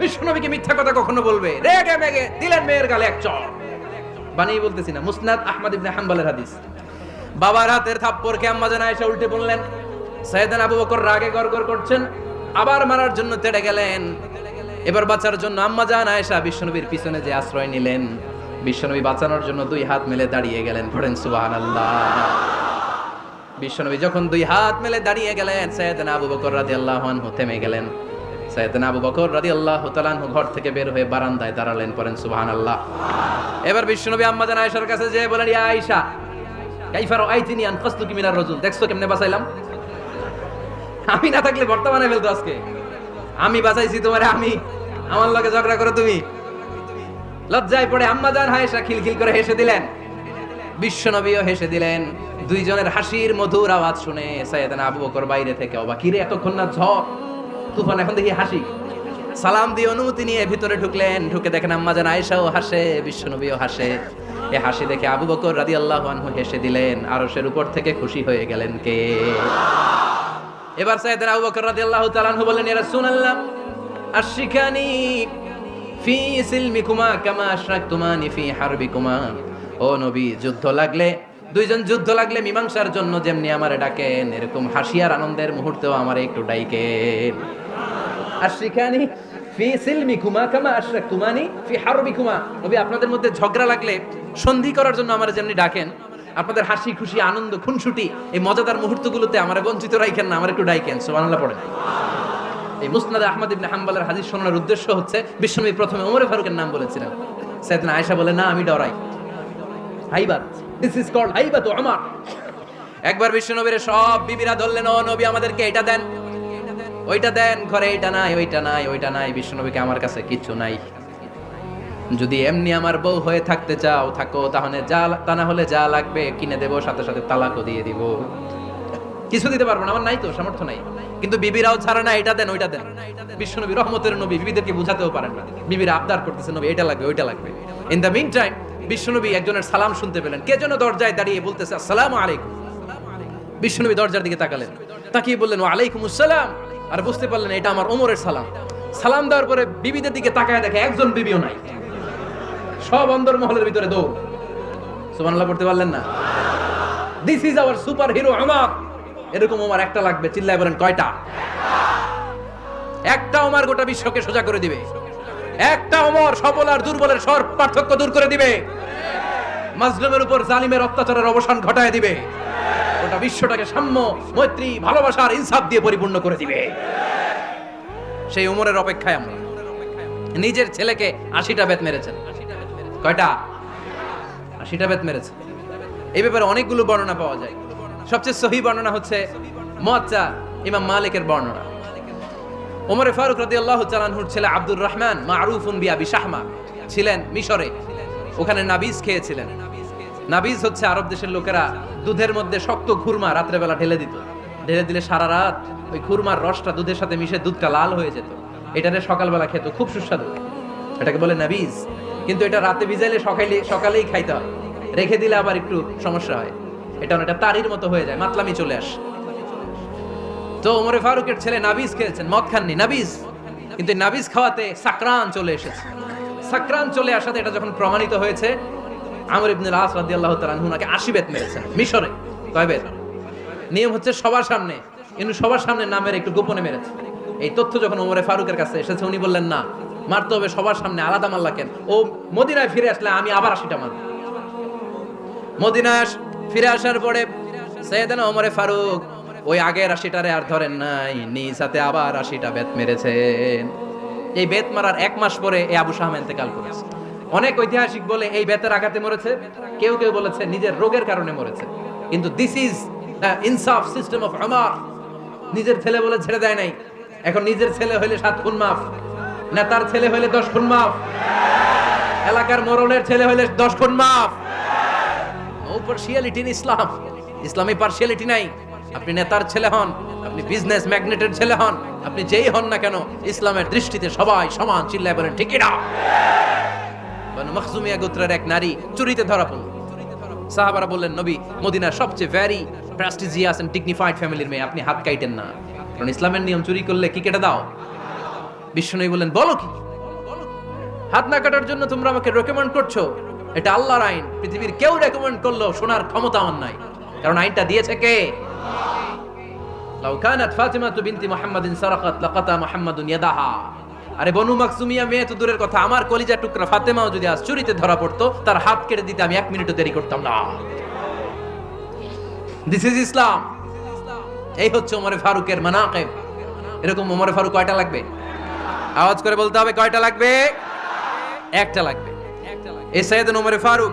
S1: বিশ্বনবীকে মিথ্যা কথা কখনো বলবে? রেগে মেগে দিলেন মেয়ের গালে এক চড়। বানিয়ে বলতেছি না, মুসনাদ আহমদ ইবনে হাম্বলের হাদিস। বাবার হাতের থাপ্পড়কে আম্মা জান আয়েশা উল্টে বললেন। সাইয়েদনা আবু বকর রাগে গড়গড় করছেন, আবার মারার জন্য তেড়ে গেলেন। এবার বাঁচার জন্য আম্মা জান আয়েশা বিশ্বনবীর পিছনে যে আশ্রয় নিলেন, বিশ্বনবী বাঁচানোর জন্য দুই হাত মেলে দাঁড়িয়ে গেলেন। পড়েন সুবহানাল্লাহ। বিশ্বনবী যখন দুই হাত মেলে দাঁড়িয়ে গেলেন, সাইয়েদনা আবু বকর রাদিয়াল্লাহু আনহু থেমে গেলেন। সাইয়েদনা আবু বকর রাদিয়াল্লাহু তাআলা আনহু ঘর থেকে বের হয়ে বারান্দায় দাঁড়ালেন। পড়েন সুবহানাল্লাহ। এবার বিশ্বনবী আম্মা জান আয়েশার কাছে যেয়ে বলেন, ইয়া আয়েশা কাইফা রাআইতিনি আনকাসতুকি মিনার রাজুল, দেখছো কেমনে বাঁচাইলাম? আমি না থাকলে বর্তমানে ফেলতো আজকে। আমি বাঁচাইছি তোমারে, আমি আমার লগে ঝগড়া করো তুমি। লজ্জায় পড়ে আম্মা জান আয়েশা খিলখিল করে হেসে দিলেন, বিশ্বনবীও হেসে দিলেন। দুইজনের হাসির মধুর আওয়াজ শুনে সাইয়েদনা আবু বকর বাইরে থেকে অবাক, কিরে এতক্ষণ না ঝড় তুফান, এখন দেখি হাসি। সালাম দিয়ে অনুমতি নিয়ে ভিতরে ঢুকলেন। ঢুকে দেখেন আম্মা জান আয়েশাও হাসে, বিশ্বনবীও হাসে। এই হাসি দেখে আবু বকর রাদিয়াল্লাহু আনহু হেসে দিলেন। আরশের উপর থেকে খুশি হয়ে গেলেন কে? এবার সাইয়েদনা আবু বকর রাদিয়াল্লাহু তাআলা আনহু বললেন, ইয়া রাসূলুল্লাহ আশরিকানি ফি সিলমিকুমা কামা আশরাকতুমানি ফি হারবিকুমা। ও নবী, যুদ্ধ লাগলে, দুইজন যুদ্ধ লাগলে মীমাংসার জন্য যেমনি আমারে ডাকেন, এরকম হাসি আর আনন্দের মুহূর্তেও আমারে একটু ডাইকেন। আশরিকানি ফি সিলমিকুমা কামা আশরাকতুমানি ফি হারবিকুমা। নবী, আপনাদের মধ্যে ঝগড়া লাগলে সন্ধি করার জন্য আমারে যেমনি ডাকেন, আপনাদের হাসি খুশি আনন্দ খুনসুটি এই মজাদার মুহূর্তগুলোতে আমারে বঞ্চিত রাখেন না, আমার একটু ডাইকেন। সুবহানাল্লাহ পড়েন। এই মুসনাদ আহমদ ইবনে হাম্বলের হাদিস শোনার উদ্দেশ্য হচ্ছে, বিশ্বনবী প্রথমে ওমর ফারুকের নাম বলেছিলেন। সাইয়েদনা আয়েশা বলে, না আমি ডরাই। হাইবাত, দিস ইজ কল্ড হাইবাত ওমর। একবার বিশ্বনবীর সব বিবিরা ধরলেন, ও নবী আমাদেরকে এটা দেন, ওইটা দেন, ঘরে এটা নাই, ওইটা নাই, ওইটা নাই। বিশ্বনবীকে, আমার কাছে কিচ্ছু নাই, যদি এমনি আমার বউ হয়ে থাকতে চাও থাকো, তাহলে যা, তা না হলে যা লাগবে কিনে দেবো, সাথে সাথে তালাকও দিয়ে দিব। কিছু দিতে পারবো না, আমার নাই তো, সামর্থ্য নাই। কিন্তু বিবিরাও ছাড়ে না, এটা দেন ওইটা দেন। বিশ্বনবী রহমতের নবী, বিবিদেরকে বুঝাতেও পারেন না। বিবিরা আবদার করতেছে, নবী এটা লাগবে, ওইটা লাগবে। ইন দ্য মিন টাইম বিশ্বনবী একজনের সালাম শুনতে পেলেন। কে যেন দরজায় দাঁড়িয়ে বলতেছে, আসসালামু আলাইকুম। বিশ্বনবী দরজার দিকে তাকালেন, তাকিয়ে বললেন, ওয়া আলাইকুমুস সালাম। আর বুঝতে পারলেন এটা আমার ওমরের সালাম। সালাম দেওয়ার পরে বিবিদের দিকে তাকায় দেখে একজন বিবিও নাই, সব অন্দর মহলের ভিতরে দৌড়। সুবহানাল্লাহ পড়তে পারলেন না? This is our super hero Omar. এরকম ওমর একটা লাগবে, চিল্লায় বলেন কয়টা? একটা ওমর গোটা বিশ্বকে সোজা করে দিবে। একটা ওমর সবল আর দুর্বলের সব পার্থক্য দূর করে দিবে। মাজলুমের উপর জালিমের অত্যাচারের অবসান ঘটায় দিবে। গোটা বিশ্বটাকে সাম্য, মৈত্রী, ভালোবাসার ইনসাফ দিয়ে পরিপূর্ণ করে দিবে। সেই ওমরের অপেক্ষায় আমরা। নিজের ছেলেকে 80টা বেত মেরেছেন। কয়টা? 80টা বেত মেরেছে। এই ব্যাপারে অনেকগুলো বর্ণনা পাওয়া যায়। সবচেয়ে সহিহ বর্ণনা হচ্ছে মুয়াত্তা ইমাম মালিকের বর্ণনা। ওমর ফারুক রাদিয়াল্লাহু তাআলা আনহুর ছেলে আব্দুর রহমান মারুফুন বিআবি শাহমা ছিলেন মিশরে, ওখানে নাবিজ খেয়েছিলেন। নাবিজ হচ্ছে আরব দেশের লোকেরা দুধের মধ্যে শক্ত খুরমা রাত্রে বেলা ঢেলে দিত, ঢেলে দিলে সারা রাত ওই খুরমার রসটা দুধের সাথে মিশে দুধটা লাল হয়ে যেত, এটারে সকালবেলা খেত, খুব সুস্বাদু, এটাকে বলে নাবিজ। কিন্তু এটা রাতে ভিজাইলে সকালেই খাইতে হয়, রেখে দিলে আবার একটু সমস্যা হয়, এটা অনেকটা তারির মতো হয়ে যায়, মাতলামি চলে আসে। তো ওমর ফারুকের ছেলে নাবিজ খেয়েছেন, মদ খাননি, নাবিজ। কিন্তু নাবিজ খাওয়াতে সাকরান চলে এসেছে। সাকরান চলে আসাতে এটা যখন প্রমাণিত হয়েছে, আমর ইবনে আল আস রাদিয়াল্লাহু তাআলা আনহু নাকি 80 বেত মেরেছেন মিশরে। কয় বেত? নিয়ম হচ্ছে সবার সামনে, কিন্তু সবার সামনে না মেরে একটু গোপনে মেরেছে। এই তথ্য যখন ওমর ফারুকের কাছে এসেছে, উনি বললেন না, মারতে হবে সবার সামনে, আলাদা মাল্লা কেন? ও মদিনায় ফিরে আসলে আমি আবার 80টা মারব। মদিনায় ফিরে আসার পরে সাইয়েদনা ওমর ফারুক ওই আগের 80টারে আর ধরেন নাই, নিজ হাতে আবার 80টা বেত মেরেছেন। এই বেত মারার 1 মাস পরে এই আবু শাহমা ইন্তেকাল করেছে। অনেক ঐতিহাসিক বলে এই বেতের আঘাতে মরেছে, কেউ কেউ বলেছে নিজের রোগের কারণে মরেছে। কিন্তু দিস ইজ ইনসাফ সিস্টেম অফ উমর। নিজের ছেলে বলে ছেড়ে দেয় নাই। এখন নিজের ছেলে হইলে 7 খুন মাফ, নেতার ছেলে হইলে 10 খুন মাফ, এলাকার মোড়লের ছেলে হইলে 10 খুন মাফ। নো পার্সিয়ালিটি ইন ইসলাম। ইসলামে পার্সিয়ালিটি নাই। আপনি নেতার ছেলে হন, আপনি বিজনেস ম্যাগনেটের ছেলে হন, আপনি যেই হন না কেন, ইসলামের দৃষ্টিতে সবাই সমান। চিল্লায় বলেন ঠিক না? বনু মখজুমিয়া গোত্রের এক নারী চুরিতে ধরা পড়ল। সাহাবারা বললেন, নবী, মদিনার সবচেয়ে ভেরি প্রেস্টিজিয়াস এন্ড ডিগনিফাইড ফ্যামিলির মেয়ে, আপনি হাত কাটেন না, কারণ ইসলামের নিয়ম চুরি করলে কি কেটে দাও? বিশ্বনবী বললেন, বলো কি? হাত না কাটার জন্য তোমরা আমাকে রেকমেন্ড করছো? এটা আল্লাহর আইন, পৃথিবীর কেউ রেকমেন্ড করলো শোনার ক্ষমতা আমার নাই, কারণ আইনটা দিয়েছে কে? লাউ কানাত ফাতিমাতু বিনতি মুহাম্মাদিন সারাকাত লাকাতা মুহাম্মাদুন ইয়াদাহা। আরে বনু মাকসুমিয়া মেয়ে তো দূরের কথা, আমার কলিজার টুকরা ফাতেমাও যদি আজ চুরিতে ধরা পড়তো, তার হাত কেটে দিতে আমি 1 মিনিটও দেরি করতাম না। দিস ইজ ইসলাম। এই হচ্ছে ওমর ফারুকের মানাকিব। এরকম ওমর ফারুক কয়টা লাগবে? আওয়াজ করে বলতে হবে, কয়টা লাগবে? একটা লাগবে। এই সাইয়েদনা ওমর ফারুক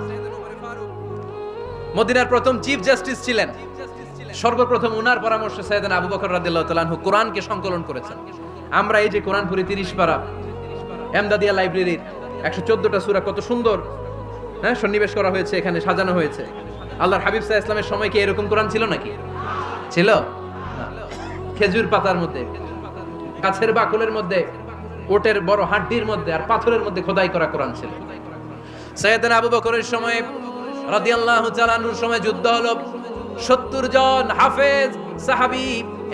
S1: মদিনার প্রথম চিফ জাস্টিস ছিলেন। সর্বপ্রথম উনার পরামর্শে সাইয়েদনা আবু বকর রাদিয়াল্লাহু তাআলা আনহু কোরআনকে সংকলন করেছেন। আমরা এই যে কোরআন পড়ি 30 পারা, এমদাদিয়া লাইব্রেরির 114টা সূরা, কত সুন্দর সন্নিবেশ করা হয়েছে, এখানে সাজানো হয়েছে। আল্লাহর হাবিব সাল্লাল্লাহু আলাইহি ওয়াসাল্লামের সময় কি এরকম কোরআন ছিল নাকি? ছিল? খেজুর পাতার মধ্যে, গাছের বাকলের মধ্যে, ওটের বড় হাড্ডির মধ্যে আর পাথরের মধ্যে খোদাই করা কোরআন ছিল। সাইয়েদনা আবু বকরের সময় রাদিয়াল্লাহু তাআলা আনহুর সময় যুদ্ধ হলো, 70 জন হাফেজ সাহাবী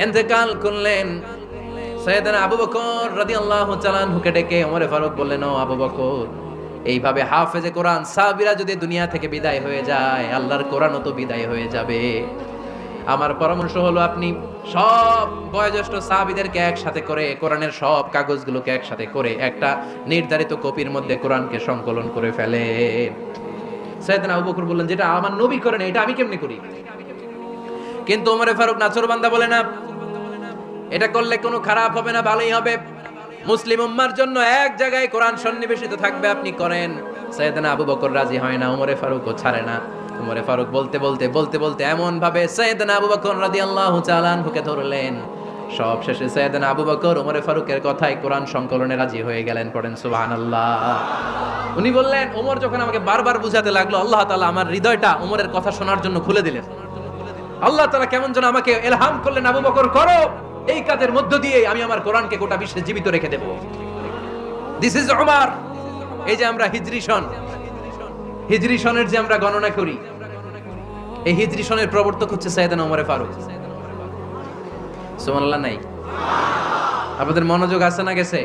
S1: ইন্তেকাল করলেন। সাইয়েদনা আবু বকর রাদিয়াল্লাহু তাআলা আনহুকে ডেকে ওমর ফারুক বললেন, ও আবু বকর, এইভাবে হাফেজে কোরআন সাহাবীরা যদি দুনিয়া থেকে বিদায় হয়ে যায়, আল্লাহর কোরআনও তো বিদায় হয়ে যাবে। আমার পরামর্শ হলো আপনি সব বয়োজ্যেষ্ঠ সাহাবীদেরকে একসাথে করে কোরআনের সব কাগজগুলোকে একসাথে করে একটা নির্ধারিত কপির মধ্যে কোরআনকে সংকলন করে ফেলে। সাইয়েদনা আবু বকর বললেন, যেটা আমার নবী করেন এটা আমি কেমনে করি? কিন্তু ওমর ফারুক নাছোড়বান্দা বলে না, এটা করলে কোনো খারাপ হবে না, ভালোই হবে। মুসলিম উম্মার জন্য এক জায়গায় কোরআন সন্নিবেশিত থাকবে, আপনি করেন। সাইয়েদনা আবু বকর রাজি হয় না, ওমর ফারুকও ছাড়ে না। ওমর ফারুক বলতে এমন ভাবে সাইয়েদনা আবু বকর রাদিয়াল্লাহু তাআলা আনহুকে ধরলেন, সব শেষে সাইয়েদনা আবু বকর ওমর ফারুকের কথায় কোরআন সংকলনে রাজি হয়ে গেলেন। পড়েন সুবহানাল্লাহ। উনি বললেন, ওমর যখন আমাকে বারবার বুঝাতে লাগলো, আল্লাহ তাআলা আমার হৃদয়টা ওমরের কথা শোনার জন্য খুলে দিলেন। আল্লাহ তাআলা কেমন যেন আমাকে ইলহাম করলেন, আবু বকর করো, এই কাজের মধ্য দিয়ে আমি আমার কোরআনকে গোটা বিশ্বে জীবিত রেখে দেব। This is Umar. এই যে আমরা হিজরি সনের যে আমরা গণনা করি, এই হিজরি সনের প্রবর্তক হচ্ছে সাইয়েদনা ওমর ফারুক। সুবহানাল্লাহ নাই? আপনাদের মনোযোগ আছে না গেছে?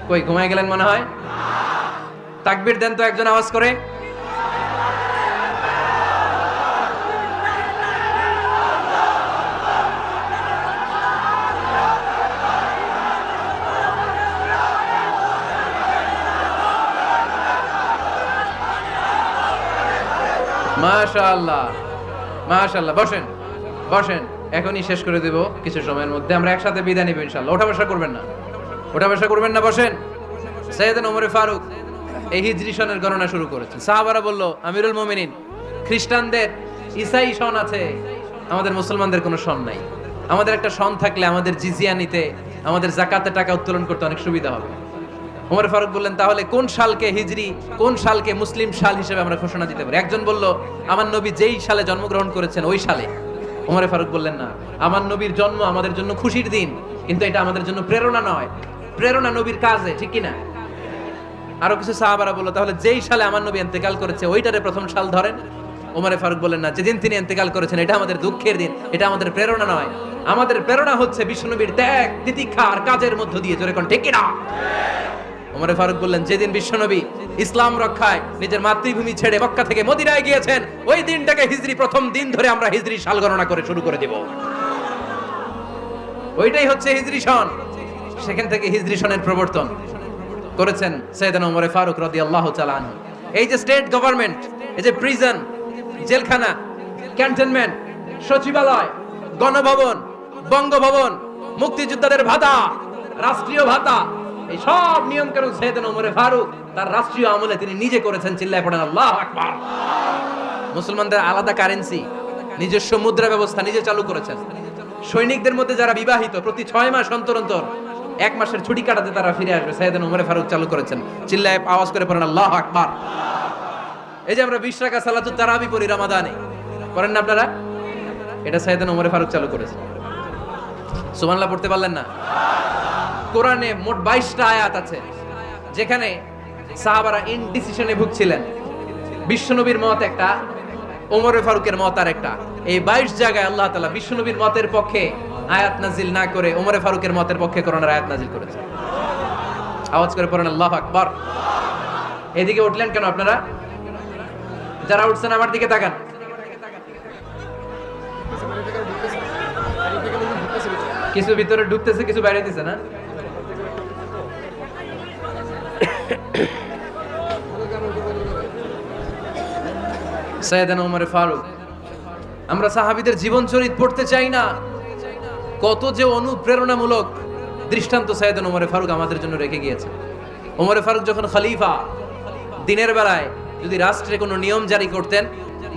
S1: কই ঘুমায় গেলেন মনে হয়? তাকবীর দেন তো একজন আওয়াজ করে। মাশাআল্লাহ, মাশাআল্লাহ। বসেন, এখনই শেষ করে দেব কিছু সময়ের মধ্যে। আমরা একসাথে বিদায় নিব ইনশাআল্লাহ। ওঠা বসা করবেন না, বসেন। সাইয়েদনা ওমর ফারুক এই হিজরি সনের গণনা শুরু করেছেন। সাহাবারা বলল, আমিরুল মুমিনিন, খ্রিস্টানদের ঈসাই সন আছে, আমাদের মুসলমানদের কোনো সন নাই। আমাদের একটা সন থাকলে আমাদের জিজিয়া নিতে, আমাদের যাকাতের টাকা উত্তোলন করতে অনেক সুবিধা হবে। ওমর ফারুক বললেন, তাহলে কোন সালকে হিজরি, কোন সালকে মুসলিম সাল হিসেবে আমরা ঘোষণা দিতে পারি? একজন বলল, আমার নবী যেই সালে জন্মগ্রহণ করেছেন ওই সালে। ওমর ফারুক বললেন, না, আমার নবীর জন্ম আমাদের জন্য খুশির দিন, কিন্তু এটা আমাদের জন্য প্রেরণা নয়, প্রেরণা নবীর কাজে, ঠিক কিনা? আরো কিছু সাহাবারা বলল, তাহলে যেই সালে আমার নবী ইন্তেকাল করেছে ওইটারে প্রথম সাল ধরেন। ওমর ফারুক বললেন, না, যেদিন তিনি ইন্তেকাল করেছেন এটা আমাদের দুঃখের দিন, এটা আমাদের প্রেরণা নয়, আমাদের প্রেরণা হচ্ছে বিশ্বনবীর ত্যাগ, তিতিক্ষা আর কাজের মধ্য দিয়ে। জোরে কোন ঠিক কিনা? ওমর ফারুক বললেন, যেদিন বিশ্বনবী ইসলাম রক্ষায় নিজের মাতৃভূমি ছেড়ে মক্কা থেকে মদিনায় গিয়েছেন ওই দিনটাকে হিজরি প্রথম দিন ধরে আমরা হিজরি সাল গণনা করে শুরু করে দেব, ওইটাই হচ্ছে হিজরি সন। সেখান থেকে হিজরি সনের প্রবর্তন করেছেন সাইয়েদনা ওমর ফারুক রাদিয়াল্লাহু তাআলা আনহু। এই যে স্টেট গভর্নমেন্ট, এই যে প্রিজন, জেলখানা, ক্যান্টনমেন্ট, সচিবালয়, গণভবন, বঙ্গভবন, মুক্তিযোদ্ধাদের ভাতা, রাষ্ট্রীয় ভাতা, এই সব নিয়ম কানুন সাইয়েদনা ওমর ফারুক তার রাষ্ট্রীয় আমলে তিনি নিজে করেছেন। চিল্লায় পড়েন আল্লাহু আকবার। মুসলমানদের আলাদা কারেন্সি, নিজস্ব মুদ্রা ব্যবস্থা নিজে চালু করেছেন। সৈনিকদের মধ্যে যারা বিবাহিত প্রতি 6 মাস অন্তর অন্তর 1 মাসের ছুটি কাটাতে তারা ফিরে আসবে, সাইয়েদনা ওমর ফারুক চালু করেছেন। চিল্লায় আওয়াজ করে পড়েন আল্লাহু আকবার। এই যে আমরা 20 রাকাত সালাতুত তারাবি পড়ি রমাদানে, পড়েন না আপনারা? এটা সাইয়েদনা ওমর ফারুক চালু করেছেন। সুবহানাল্লাহ পড়তে পারলেন না? কোরআনে মোট 22টা আয়াত আছে যেখানে সাহাবারা ইনডিসিশনে ভুগছিলেন। বিশ্বনবীর মত একটা, ওমর ফারুকের মত আর একটা। এই 22 জায়গায় আল্লাহ তাআলা বিশ্বনবীর মতের পক্ষে আয়াত নাজিল না করে ওমর ফারুকের মতের পক্ষে কোরআনের আয়াত নাজিল করেছেন। আওয়াজ করে পড়েন আল্লাহু আকবার। এদিকে উঠলেন কেন আপনারা? যারা উঠছেন আমার দিকে তাকান। কিছু ভিতরে ঢুকতেছে, কিছু বাইরে দিছে না? সাইয়েদনা ওমর ফারুক, আমরা সাহাবীদের জীবন চরিত পড়তে চাই না, কত যে অনুপ্রেরণামূলক দৃষ্টান্ত সাইয়েদনা ওমর ফারুক আমাদের জন্য রেখে গিয়েছে। ওমর ফারুক যখন খলিফা, দিনের বেলায় যদি রাষ্ট্রে কোনো নিয়ম জারি করতেন,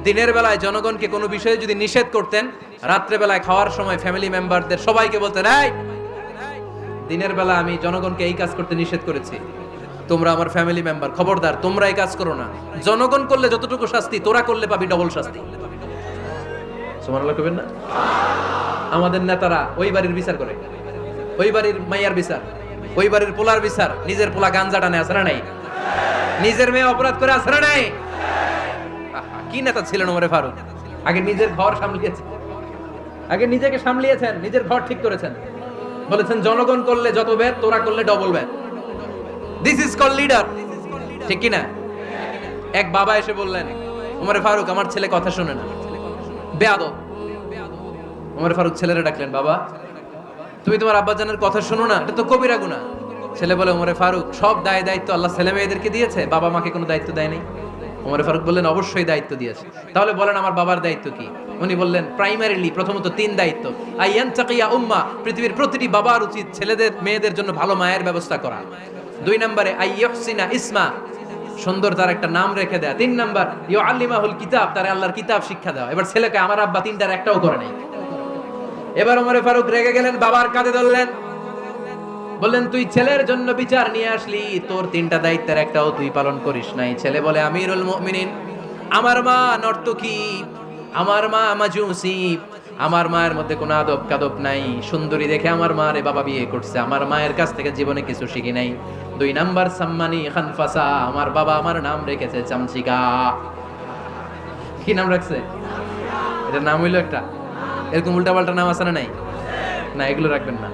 S1: দিনের বেলায় জনগণকে কোনো বিষয়ে যদি নিষেধ করতেন, রাত্রে বেলায় খাওয়ার সময় ফ্যামিলি মেম্বারদের সবাইকে বলতেন, এই দিনের বেলা আমি জনগণকে এই কাজ করতে নিষেধ করেছি, তোমরা আমার ফ্যামিলি মেম্বার, খবরদার তোমরা এই কাজ করো না। জনগণ করলে যতটুকু শাস্তি, তোরা করলে পাবি ডবল শাস্তি। সুবহানাল্লাহ কইবেন না? আমাদের নেতারা ওই বাড়ির বিচার করে, ওই বাড়ির মাইয়ার বিচার, ওই বাড়ির পোলার বিচার, নিজের পোলা গাঞ্জা টানে, আছে না নাই? নিজের মেয়ে অপরাধ করে, আছে না নাই? কি নেতা ছিলেন ওমর ফারুক! আগে নিজের ঘর সামলিয়েছেন, আগে নিজেকে সামলিয়েছেন, নিজের ঘর ঠিক করেছেন। বলেছেন জনগণ করলে যত ব্যাড, তোরা করলে double bad. This is call leader, ঠিক কি না? এক বাবা এসে বললেন, ওমর ফারুক আমার ছেলে কথা শুনে না, বেয়াদব। ওমর ফারুক ছেলেরে ডাকলেন, বাবা তুমি তোমার আব্বাজানের কথা শোনো না, এটা তো কবিরা গুনাহ। ছেলে বলে, ওমর ফারুক সব দায় দায়িত্ব আল্লাহ ছেলে মেয়েদেরকে দিয়েছে, বাবা মাকে কোনো দায়িত্ব দেয়নি। ওমর ফারুক বললেন, অবশ্যই দায়িত্ব দিয়েছে। তাহলে বলেন আমার বাবার দায়িত্ব কি? উনি বললেন, প্রাইমারিলি প্রথমত 3 দায়িত্ব। আইয়ান চাকিয়া উম্মা, পৃথিবীর প্রতিটি বাবার উচিত ছেলেদের মেয়েদের জন্য ভালো মায়ের ব্যবস্থা করা। 2 নম্বরে আইয়ুহসিনা ইসমা, সুন্দর তার একটা নাম রেখে দেয়া। 3 নাম্বার ইউআল্লিমাহুল কিতাব, তার আল্লাহর কিতাব শিক্ষা দেওয়া। এবার ছেলেকে আমার আব্বা 3টার একটাও করে নাই। এবার ওমর ফারুক রেগে গেলেন, বাবার কাঁধে ধরলেন, বললেন তুই ছেলের জন্য বিচার নিয়ে আসলি, তোর 3টা দায়িত্বের একটাও তুই পালন করিস নাই। ছেলে বলে, আমিরুল মুমিনিন, আমার মা নর্তকী, আমার মা মাজুসি, আমার মায়ের মধ্যে কোনো আদব কাদব নাই, সুন্দরী দেখে আমার মারে বাবা বিয়ে করছে, আমার মায়ের কাছ থেকে জীবনে কিছু শিখি নাই। 2 নাম্বার সাম্মানি খানফাসা, আমার বাবা আমার নাম রেখেছে চামচিকা। কি নাম রাখছে? এটা নাম হইলো একটা, এরকম উল্টাপাল্টা নাম আছে না? নাই না, এগুলো রাখবেন না।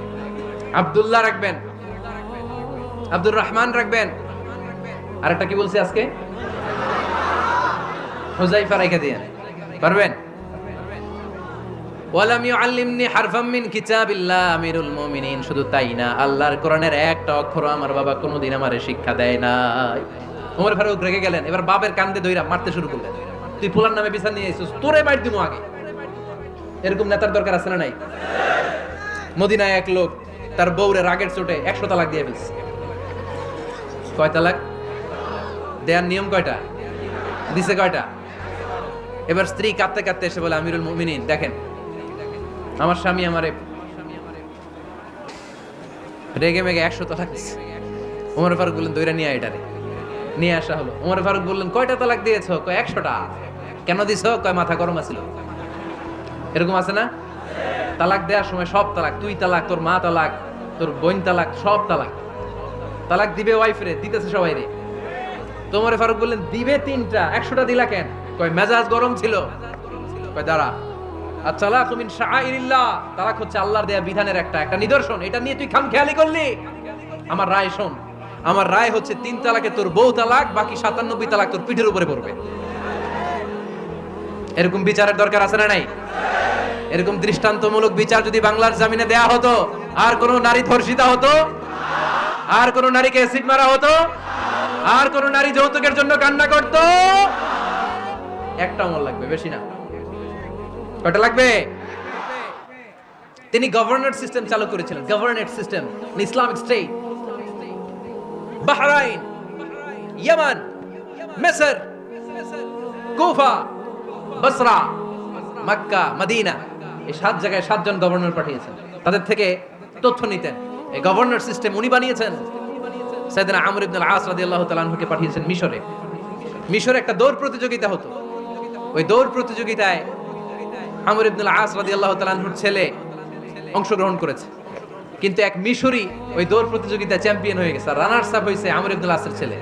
S1: আব্দুল্লাহ রাখবেন, আব্দুর রহমান রাখবেন, আর একটা কি বলছি আজকে? হুযাইফা রেখে দিয়েন, পারবেন? ওয়ালাম ইউআল্লিমনি হারফাম মিন কিতাবিল্লাহ, আমিরুল মুমিনিন। শুধু তাই না, আল্লাহর কোরআনের একটা অক্ষর আমার বাবা কোনোদিন আমারে শিক্ষা দেয় নাই। ওমর ফারুক রেগে গেলেন, এবার বাবার কান্দে ধইরা মারতে শুরু করলেন। তুই পোলার নামে বিচার নিয়ে আইছিস, তোরে মার দিমু আগে। এরকম নেতার দরকার আছে না নাই? মদিনায় এক লোক তার বউরে রাগের চোটে 100 তালাক দিয়ে ফেলছে। কয় তালাক দেয়ার নিয়ম? কয়টা দিছে? কয়টা? এবার স্ত্রী কাঁদতে কাঁদতে এসে বলে, আমিরুল মুমিনিন দেখেন, আমার স্বামী আমারে রেগে মেগে 100 তালাক দিছে। ওমর ফারুক বললেন দইরা নিয়ে এটারে নিয়ে আসা হলো। ওমর ফারুক বললেন কয়টা তালাক দিয়েছো? কয় 100টা। কেন দিছো? কয় মাথা গরম আছিল। এরকম আছে না? তালাক দেওয়ার সময় সব তালাক, তুই তালাক, তোর মা তালাক, তোর বোন তালাক, সব তালাক। তালাক দিবে ওয়াইফ রে, দিতেছে সবাই রে। তো ওমর ফারুক বললেন দিবে 3টা, 100টা দিলা কেন? কয় মেজাজ গরম ছিল। কয় দাঁড়া, আত-তালাকু মিন শাআইরিল্লাহ, তালাক হচ্ছে আল্লাহর দেয়া বিধানের একটা নিদর্শন। এটা নিয়ে তুই খামখেয়ালি করলি? আমার রায় শোন। আমার রায় হচ্ছে 3 তালাকে তোর বউ তালাক, বাকি 97 তালাক তোর পিঠের উপরে পড়বে। এরকম বিচারের দরকার আছে না নাই? এরকম দৃষ্টান্তমূলক বিচার যদি বাংলার জমিনে দেয়া হতো, আর কোন নারী ধর্ষিতা হতো? আর কোন নারীকে অ্যাসিড মারা হতো? আর কোন নারী যৌতুকের জন্য কান্না করতো? একটা আমল লাগবে, বেশি না। কয়টা লাগবে? তিনি গভর্নর সিস্টেম চালু করেছিলেন। Governor system, Islamic state. Bahrain, ইয়ামান, মিসর, কুফা, বসরা, মক্কা, মদিনা, এই 7 জায়গায় 7 জন গভর্নর পাঠিয়েছেন। তাদের থেকে তথ্য নিতেন। এই গভর্নর সিস্টেম উনি বানিয়েছেন। সাইয়েদনা আমর ইবনে আল-আস রাদিয়াল্লাহু তাআলা আনহুকে পাঠিয়েছেন মিশরে। মিশরে একটা দৌড় প্রতিযোগিতা হতো। ওই দৌড় প্রতিযোগিতায় আমর ইবনে আল-আস রাদিয়াল্লাহু তাআলা আনহুর ছেলে অংশগ্রহণ করেছে। কিন্তু এক মিশরি ওই দৌড় প্রতিযোগিতায় চ্যাম্পিয়ন হয়ে গেছে। রানার্স আপ হয়েছে আমর ইবনে আল-আসের ছেলে।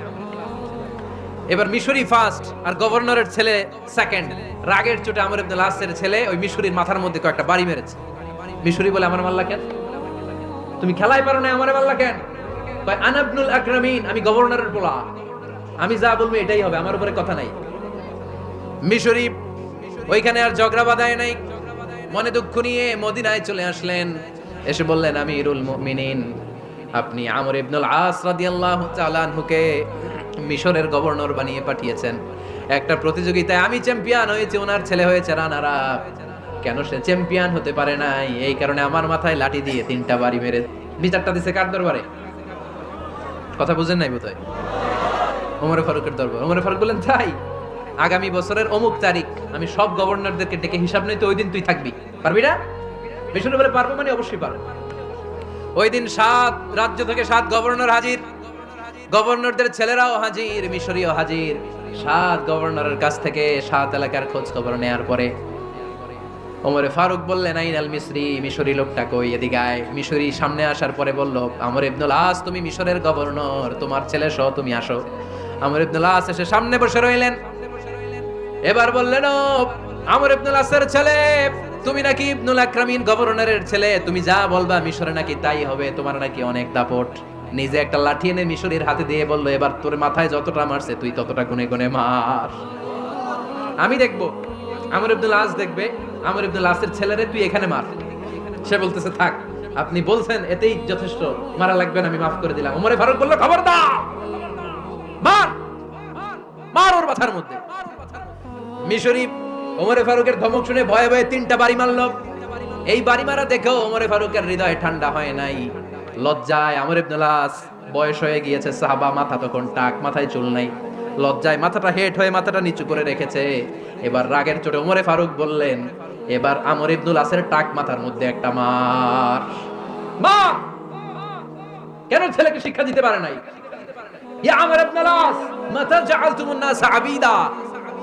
S1: এবার মিশরি ফার্স্ট আর গভর্নরের ছেলে সেকেন্ড। রাগের চোটে আমর ইবনে আল-আসের ছেলে ওই মিশরির মাথার মধ্যে কয়েকটা বাড়ি মেরেছে। মিশরি বলে আমার মারলা কেন? তুমি খেলাই পারো না, আমারে মারলা কেন? কয় আনা ইবনুল আকরামিন, আমি গভর্নরের পোলা, আমি যা বলবো এটাই হবে, আমার উপরে কথা নাই। মিশরি ওইখানে আর ঝগড়া বাঁধায় নাই, মনে দুঃখ নিয়ে মদিনায় চলে আসলেন। এসে বললেন আমিরুল মুমিনিন, আপনি আমর ইবনুল আস রাদিয়াল্লাহু তাআলা আনহুকে মিশরের গভর্নর বানিয়ে পাঠিয়েছেন। একটা প্রতিযোগিতায় আমি চ্যাম্পিয়ন হয়েছি, ওনার ছেলে হয়েছে রানার আপ। কেন সে চ্যাম্পিয়ন হতে পারে নাই? এই কারণে আমার মাথায় লাঠি দিয়ে 3টা বাড়ি মেরে। বিচারটা দিছে কার দরবারে? কথা বুঝেন নাই বোধহয়? ওমর ফারুকের দরবার। ওমর ফারুক বললেন তাই, আগামী বছরের অমুক তারিখ আমি সব গভর্নরদেরকে ডেকে হিসাব নেই, তো ওই দিন তুই থাকবি। পারবি না? মিশরে বলে পারবো, মানে অবশ্যই পারবো। ওই দিন 7 রাজ্য থেকে 7 গভর্নর হাজির, গভর্নরদের ছেলেরাও হাজির, মিশরীয় হাজির। 7 গভর্নরের কাছ থেকে 7 এলাকার খোঁজ খবর নেয়ার পরে ওমর ফারুক বললেন আইনাল মিসরি, মিশরি লোকটা কই, এদিকে আয়। মিশরি সামনে আসার পরে বলল আমর ইবনুল আস, তুমি মিশরের গভর্নর, তোমার ছেলে সহ তুমি আসো। আমর ইবনুল আস এসে সামনে বসে রইলেন। এবার বললেন ও আমর ইবনুল আসের ছেলে, তুমি নাকি ইবনুল আকরামিন গভর্নরের ছেলে, তুমি যা বলবা মিশরে নাকি তাই হবে, তোমার নাকি অনেক দাপট। নিজে একটা লাঠি এনে মিশরীর হাতে দিয়ে বলল এবার তোর মাথায় যতটা মারছে তুই ততটা গুনে গুনে মার, আমি দেখবো। আমর ইবনুল আস দেখবে, আমর ইবনুল আসের ছেলেরে তুই এখানে মার। সে বলতেছে থাক, আপনি বলছেন এতেই যথেষ্ট, মারা লাগবে না, আমি মাফ করে দিলাম। ওমর ফারুক বলল খবরদার, মার মার ওর মাথার মধ্যে। মিশরি ওমর ফারুকের ধমক শুনে ভয়ে ভয়ে 3টা বাড়ি মারল। এই বাড়ি মারা দেখেও ওমর ফারুকের হৃদয় ঠান্ডা হয় নাই। লজ্জায় আমর ইবনুল আস, বয়স হয়ে গিয়েছে, সাহাবা, মাথা তখন টাক, মাথায় চুল নাই, লজ্জায় মাথাটা হেট হয়ে মাথাটা নিচু করে রেখেছে। এবার রাগের চোটে ওমর ফারুক বললেন এবার আমর ইবনুল আসের টাক মাথার মধ্যে একটা মার। মা কেন ছেলেকে শিক্ষা দিতে পারে নাই? ইয়া আমর ইবনুল আস, মাতা জাআলতুমুন নাস আবিদা,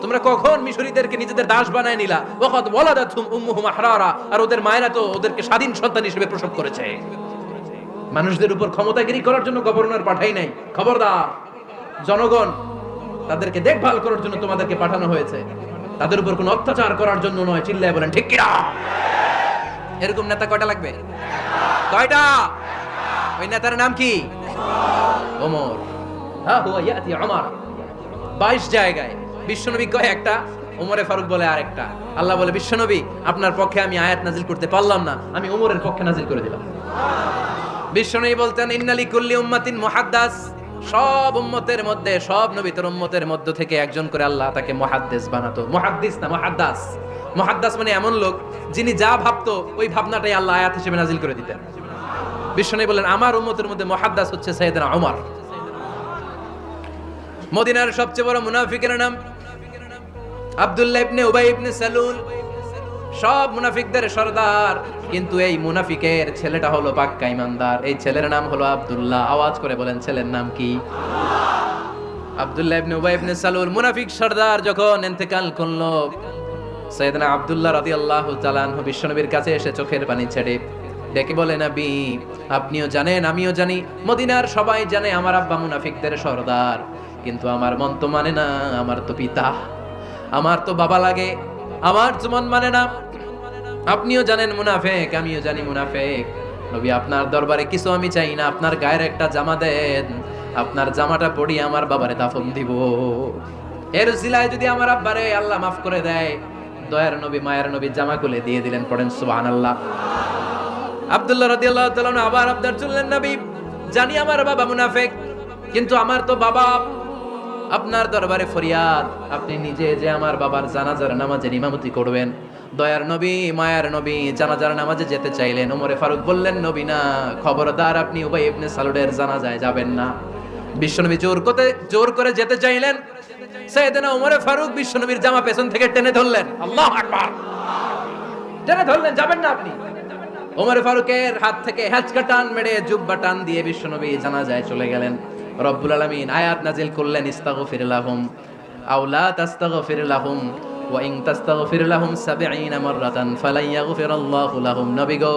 S1: তোমরা কখন মিশরীদেরকে নিজেদের দাস বানায় নিলা? ওয়াকাদ ওয়ালাদাতুহুম উম্মুহুম আহরারা, আর ওদের মায়েরা তো ওদেরকে স্বাধীন সন্তান হিসেবে প্রসব করেছে। মানুষদের উপর ক্ষমতাগিরি করার জন্য গভর্নর পাঠাই নাই। খবরদার, জনগণ তাদেরকে দেখভাল করার জন্য তোমাদেরকে পাঠানো হয়েছে, তাদের উপর কোনো অত্যাচার করার জন্য নয়। চিল্লায় বলেন ঠিক কিনা? এরকম নেতা কয়টা লাগবে? কয়টা? ওই নেতার নাম কি? ওমর। হ্যাঁ হুয়া ইয়াতি ওমর। 22 জায়গায় বিশ্বনবী কয় একটা, ওমরে ফারুক বলে আরেকটা। আল্লাহ বলে বিশ্বনবী আপনার পক্ষে আমি আয়াত নাজিল করতে পারলাম না, আমি ওমরের পক্ষে নাজিল করে দিলাম। বিশ্বনবী বলতেন ইন্নালি কুল্লি উম্মাতিন মুহাদ্দাস, সব উম্মতের মধ্যে, সব নবীর উম্মতের মধ্য থেকে একজন করে আল্লাহ তাকে মুহাদ্দিস বানাতো। মুহাদ্দিস না মুহাদ্দাস। মুহাদ্দাস মানে এমন লোক যিনি যা ভাবতো ওই ভাবনাটাই আল্লাহ আয়াত হিসেবে নাজিল করে দিতেন। বিশ্বনবী বলেন আমার উম্মতের মধ্যে মুহাদ্দাস হচ্ছে সাইয়েদনা ওমর। মদিনার সবচেয়ে বড় মুনাফিকের নাম আব্দুল্লাহ ইবনে উবাই ইবনে সালুল। সব মুনাফিকদের সরদার কিন্তু এই মুনাফিকের ছেলেটা হলো পাক্কা ইমানদার। এই ছেলের নাম হলো আব্দুল্লাহ। আওয়াজ করে বলেন ছেলের নাম কি? আব্দুল্লাহ ইবনে উবাই ইবনে সালুল। মুনাফিক সর্দার যখন ইন্তেকাল করলো, সাইয়েদনা আব্দুল্লাহ রাদিয়াল্লাহু তাআলা আনহু বিশ্বনবীর কাছে এসে চোখের পানি ছেড়ে ডেকে বলে, নবী আপনিও জানেন আমিও জানি, মদিনার সবাই জানে আমার আব্বা মুনাফিকদের সর্দার, কিন্তু আমার মন তো মানে না, আমার তো পিতা, আমার তো বাবা লাগে, আমার তো মন মানে না। আপনিও জানেন মুনাফিক, আমিও জানি মুনাফিক। নবী আপনার দরবারে কিছু আমি চাই না, আপনার গায়ের একটা জামা দেন, আপনার জামাটা পরিয়ে আমার বাবারে দাফন দিব। এর উসিলায় যদি আমার আব্বারে আল্লাহ মাফ করে দেয়, দয়ার নবী মায়ের নবী জামা খুলে দিয়ে দিলেন। পড়েন সুবহানাল্লাহ। আব্দুল্লাহ রাদিয়াল্লাহু তাআলা আবার আবদার চললেন, নবী জানি আমার বাবা মুনাফিক, কিন্তু আমার তো বাবা, আপনার দরবারে ফরিয়াদ, আপনি নিজে যে আমার বাবার জানাজার নামাজের ইমামতি করবেন। দয়ার নবী মায়ার নবী জানাজার নামাজে যেতে চাইলেন। ওমরে ফারুক বললেন, নবী না, খবরদার আপনি উবাই ইবনে সালুলের জানাজায় যাবেন না। বিশ্বনবী জোর করে যেতে চাইলেন। সাইয়েদনা ওমরে ফারুক বিশ্বনবীর জামা পেছন থেকে টেনে ধরলেন। আল্লাহু আকবার, টেনে ধরলেন, যাবেন না আপনি। ওমরে ফারুকের হাত থেকে হ্যাচকা টান মেরে জুব্বা টান দিয়ে বিশ্বনবী জানাজায় চলে গেলেন। রব্বুল আলামিন আয়াত নাজিল করলেন, ইস্তাগফির লাহুম আও লা তাস্তাগফির লাহুম ওয়া ইন তাস্তাগফির লাহুম ৭০ মাররাতান ফালান ইয়াগফিরাল্লাহু লাহুম। নবী গো,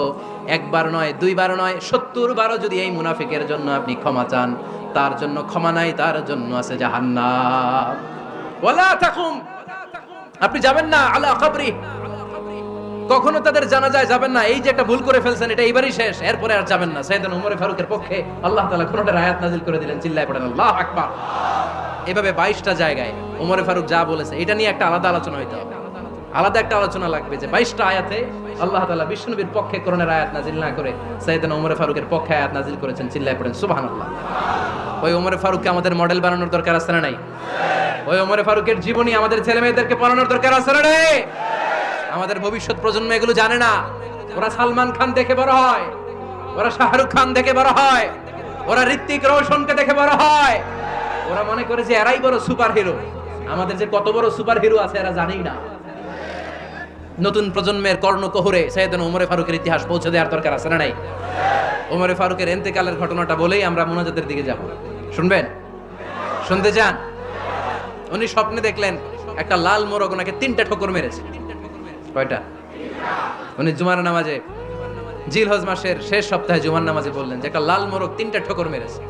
S1: একবার নয়, দুইবার নয়, ৭০ বারও যদি এই মুনাফিকের জন্য আপনি ক্ষমা চান, তার জন্য ক্ষমা নাই, তার জন্য আছে জাহান্নাম। ওয়ালা তাকুম, আপনি যাবেন না আলা কবরি, কখনো তাদের জানাজায় যাবেন না। এই যে একটা ভুল করে ফেলছেন, এটা এইবারই শেষ, এরপরে আর যাবেন না। সাইয়েদনা ওমর ফারুকের পক্ষে আল্লাহ তাআলা কোনটার আয়াত নাযিল করে দিলেন, চিল্লায় পড়েন আল্লাহু আকবার। এভাবে 22টা জায়গায় ওমর ফারুক যা বলেছে, এটা নিয়ে একটা আলাদা আলোচনা হইতে হবে, আলাদা একটা আলোচনা লাগবে যে 22টা আয়াতে আল্লাহ তাআলা বিশ্বনবীর পক্ষে কোরআনের আয়াত নাযিল না করে সাইয়েদনা ওমর ফারুকের পক্ষে আয়াত নাযিল করেছেন, চিল্লায় পড়েন সুবহানাল্লাহ। ওই ওমর ফারুককে আমাদের মডেল বানানোর দরকার আছে না নাই? ওই ওমর ফারুকের জীবনী আমাদের ছেলে মেয়েদেরকে পড়ানোর দরকার আছে না নাই? আমাদের ভবিষ্যৎ প্রজন্ম এগুলো জানে না। ওরা সালমান খান দেখে বড় হয়, ওরা শাহরুখ খান দেখে বড় হয়, ওরা ঋত্বিক রোশনকে দেখে বড় হয়, ওরা মনে করে যে এরাই বড় সুপার হিরো। আমাদের যে কত বড় সুপার হিরো আছে এরা জানেই না। নতুন প্রজন্মের কর্ণকোহরে সাইয়েদনা ওমর ফারুকের ইতিহাস পৌঁছে দেওয়ার দরকার আছে না নাই? ওমর ফারুকের ইন্তেকালের ঘটনাটা বলেই আমরা মুনাজাতের দিকে যাব। শুনবেন? শুনতে চান? উনি স্বপ্নে দেখলেন একটা লাল মোরগ ওনাকে 3টা ঠোকর মেরেছে। কয়টা? উনি জুমার নামাজে, জিলহজ মাসের শেষ সপ্তাহে জুমার নামাজে বললেন যে একটা লাল মোরগ 3টা ঠোকর মেরেছে।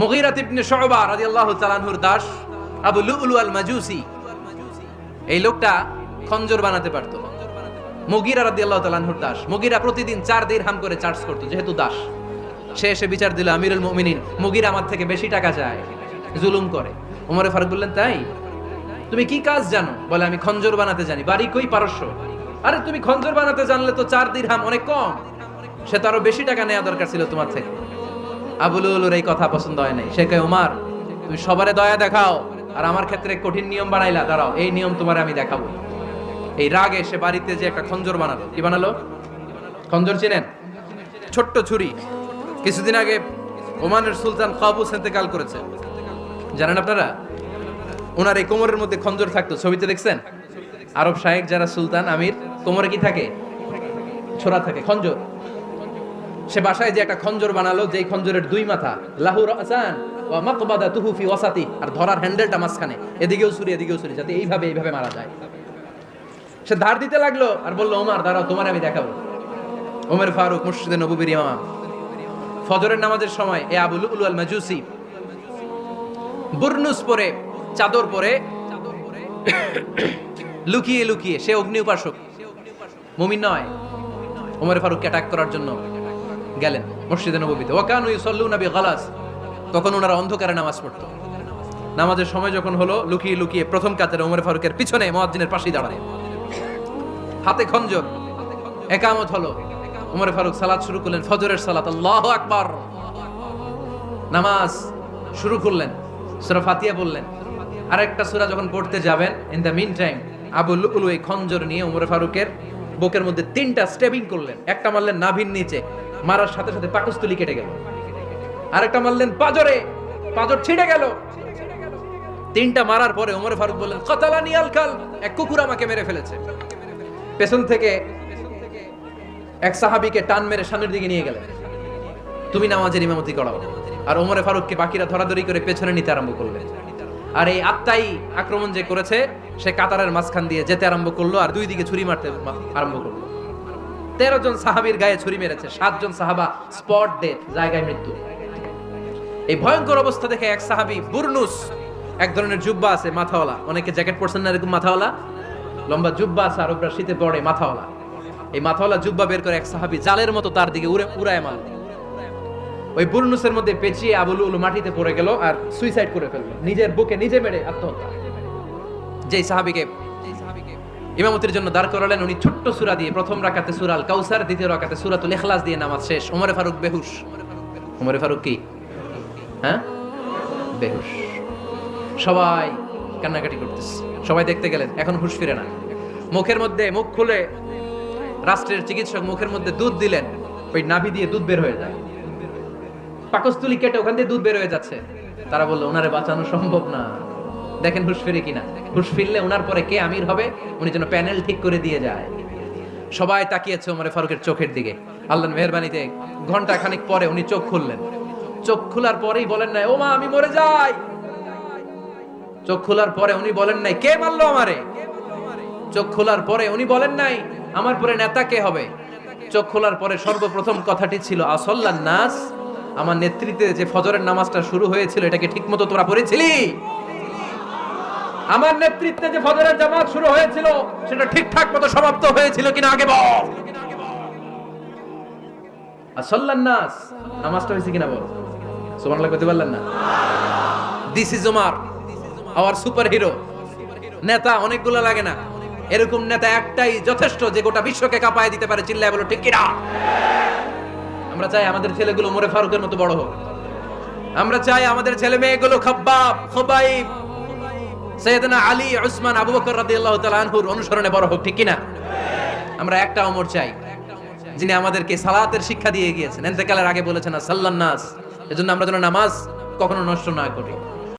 S1: মুগীরা ইবনে শুবা রাদিয়াল্লাহু তাআলা আনহুর দাস আবু লুলু আল মাজুসি, এই লোকটা খঞ্জর বানাতে পারত। মুগীরা রাদিয়াল্লাহু তাআলা আনহুর দাস। মুগীরা প্রতিদিন 4 দিরহাম করে চার্জ করত, যেহেতু দাস। সে এসে বিচার দিল, আমিরুল মুমিনিন, মুগীরা আমার থেকে বেশি টাকা চায়, জুলুম করে। ওমর ফারুক বললেন, তাই? তুমি কি কাজ জানো? বলে, আমি খঞ্জর বানাতে জানি। বাড়ি কই? পারস্য। আরে তুমি খঞ্জর বানাতে জানলে তো 4 দিরহাম অনেক কম, সে তো আরো বেশি টাকা নেওয়া দরকার ছিল তোমার থেকে। আবু লুলুর এই কথা পছন্দ হয় নাই। সে কয়, ওমর তুমি সবারে দয়া দেখাও, আর আমার ক্ষেত্রে কঠিন নিয়ম বানাইলা, দাঁড়াও এই নিয়ম তোমার আমি দেখাবো। এই রাগে সে বাড়িতে যে একটা খঞ্জর বানালো। কি বানালো? খঞ্জর চিনেন? ছোট্ট ছুরি। কিছুদিন আগে ওমানের সুলতান কাবুস ইন্তেকাল করেছে, জানেন আপনারা? ওনার এই কোমরের মধ্যে খঞ্জর থাকতো, ছবিতে দেখছেন? আরব শায়েখ যারা সুলতান আমির, কোমরে কি থাকে? ছোরা থাকে, খঞ্জর। সে বাসায় যে একটা খঞ্জর বানালো, যেই খঞ্জরের 2 মাথা, লাহু রাসান ওয়া মাকবাদাতুহু ফি ওয়াসাতি, আর ধরার হ্যান্ডেলটা মাঝখানে, এদিকেও ছুরি এদিকেও ছুরি, যাতে এইভাবে মারা যায়। সে ধার দিতে লাগলো আর বলল, ওমর দাঁড়াও তোমার আমি দেখাবো। ওমর ফারুক মসজিদে নববীর ইমাম, ফজরের নামাজের সময় এ আবু লুলু আল মাজুসি বুরনুস পরে, চাদর পরে, লুকিয়ে লুকিয়ে, সে অগ্নি উপাসক, মুমিন নয়। ওমর ফারুককে অ্যাটাক করার জন্য গেলেন মসজিদে নববীতে। ওয়াকানু ইউসাল্লুনা বিগালাস, তখন ওনারা অন্ধকারে নামাজ পড়তো। নামাজের সময় যখন হলো, লুকিয়ে লুকিয়ে প্রথম কাতারে ওমর ফারুকের পিছনে মুয়াজ্জিনের পাশেই দাঁড়ালেন, হাতে খঞ্জর। একামত হলো, ওমর ফারুক সালাত শুরু করলেন, ফজরের সালাত, আল্লাহু আকবার। নামাজ শুরু করলেন, সূরা ফাতিহা বললেন। আরেকটা সূরা যখন পড়তে যাবেন, in the mean time Abu Lulu এই খঞ্জর নিয়ে ওমর ফারুকের বুকের মধ্যে 3টা স্টেবিং করলেন। একটা মারলেন নাভির নিচে, মারার সাথে সাথে পাকস্থলী কেটে গেল। আরেকটা মারলেন পাজরে, পাজর ছিঁড়ে গেল। 3টা মারার পরে ওমর ফারুক বললেন, কাতালানি আল কাল, এক কুকুর আমাকে মেরে ফেলেছে। পেছন থেকে এক সাহাবীকে টান মেরে সামনের দিকে নিয়ে গেলেন, তুমি নামাজের ইমামতি করাও। আর ওমরে ফারুককে বাকিরা ধরাধরি করে পেছনে নিতে আরম্ভ করলেন। আর এই আত্মাই আক্রমণ যে করেছে সে কাতারের মাঝখান দিয়ে যেতে আরম্ভ করলো আর দুই দিকে ছুরি মারতে আরম্ভ করলো। 13 জন সাহাবীর গায়ে ছুরি মেরেছে, 7 জন সাহাবা স্পট ডেথ, জায়গায় মৃত্যু। এই ভয়ঙ্কর অবস্থা দেখে এক সাহাবী বুরনুস, এক ধরনের জুব্বা আছে মাথাওয়ালা, অনেকে জ্যাকেট পরছেন না এরকম মাথাওয়ালা, লম্বা জুব্বা আছে আর ওপরে শীতে পড়ে মাথাওয়ালা, এই মাথাওয়ালা জুব্বা বের করে এক সাহাবী জালের মতো তার দিকে উড়ায় মারল। ওই বুরনুসের মধ্যে পেঁচিয়ে আবু লুলু মাটিতে পড়ে গেল আর সুইসাইড করে ফেললো, নিজের বুকে নিজে মেরে আত্মহত্যা। যেই সাহাবীকে ইমামতির জন্য দাঁড় করালেন উনি ছোট্ট সূরা দিয়ে প্রথম রাকাতে সূরা আল কাউসার, দ্বিতীয় রাকাতে সূরাতুল ইখলাস দিয়ে নামাজ শেষ। ওমরে ফারুক বেহুশ। ওমরে ফারুক কি বেহুশ। সবাই কান্নাকাটি করতেছে, সবাই দেখতে গেলেন, এখন হুঁশ ফিরে না। মুখের মধ্যে মুখ খুলে রাষ্ট্রের চিকিৎসক মুখের মধ্যে দুধ দিলেন, ওই নাভি দিয়ে দুধ বের হয়ে যায়, পাকস্থলী কেটে ওখান দিয়ে দুধ বের হয়ে যাচ্ছে। তারা বললো ওনারে বাঁচানো সম্ভব না, দেখেন হুঁশ ফিরে কিনা। হুঁশ ফিরলে ওনার পরে কে আমির হবে উনি যেন প্যানেল ঠিক করে দিয়ে যায়। সবাই তাকিয়েছে ওমরে ফারুকের চোখের দিকে। আল্লাহর মেহেরবানিতে ঘন্টা খানিক পরে উনি চোখ খুললেন। চোখ খোলার পরেই বলেন নাই ও মা আমি মরে যাই। চোখ খোলার পরে উনি বলেন নাই কে মারলো আমারে। চোখ খোলার পরে উনি বলেন নাই আমার পরে নেতা কে হবে। চোখ খোলার পরে সর্বপ্রথম কথাটি ছিল আসল্লান নাস, আমার নেতৃত্বে যে ফজরের নামাজটা শুরু হয়েছিল এটাকে ঠিকমতো তোরা পড়েছিলি? আমার নেতৃত্বে যে ফজরের জামাত শুরু হয়েছিল সেটা ঠিকঠাক মতো সমাপ্ত হয়েছিল কিনা আগে বল। আসল্লান নাস, নামাজটা হয়েছে কিনা বল। সুবহানাল্লাহ কইতে পারলেন না? This is Omar, hour super hero. নেতা অনেকগুলো লাগে না, এরকম নেতা একটাই যথেষ্ট যে গোটা বিশ্বকে কাঁপায় দিতে পারে। চিল্লায় বলো ঠিক কিনা? আমরা চাই আমাদের ছেলেগুলো ওমরে ফারুকের মতো বড় হোক। আমরা চাই আমাদের ছেলে মেয়েগুলো খাব্বাব, খুবাইব, সাইয়েদনা আলী, উসমান, আবু বকর রাদিয়াল্লাহু তাআলা আনহুর অনুসরণে বড় হোক, ঠিক কিনা? আমরা একটা ওমর চাই যিনি আমাদেরকে সালাতের শিক্ষা দিয়ে গিয়েছেন, ইন্তেকালের আগে বলেছেন সাল্লান নাস, এজন্য আমরা যেন নামাজ কখনো নষ্ট না করি।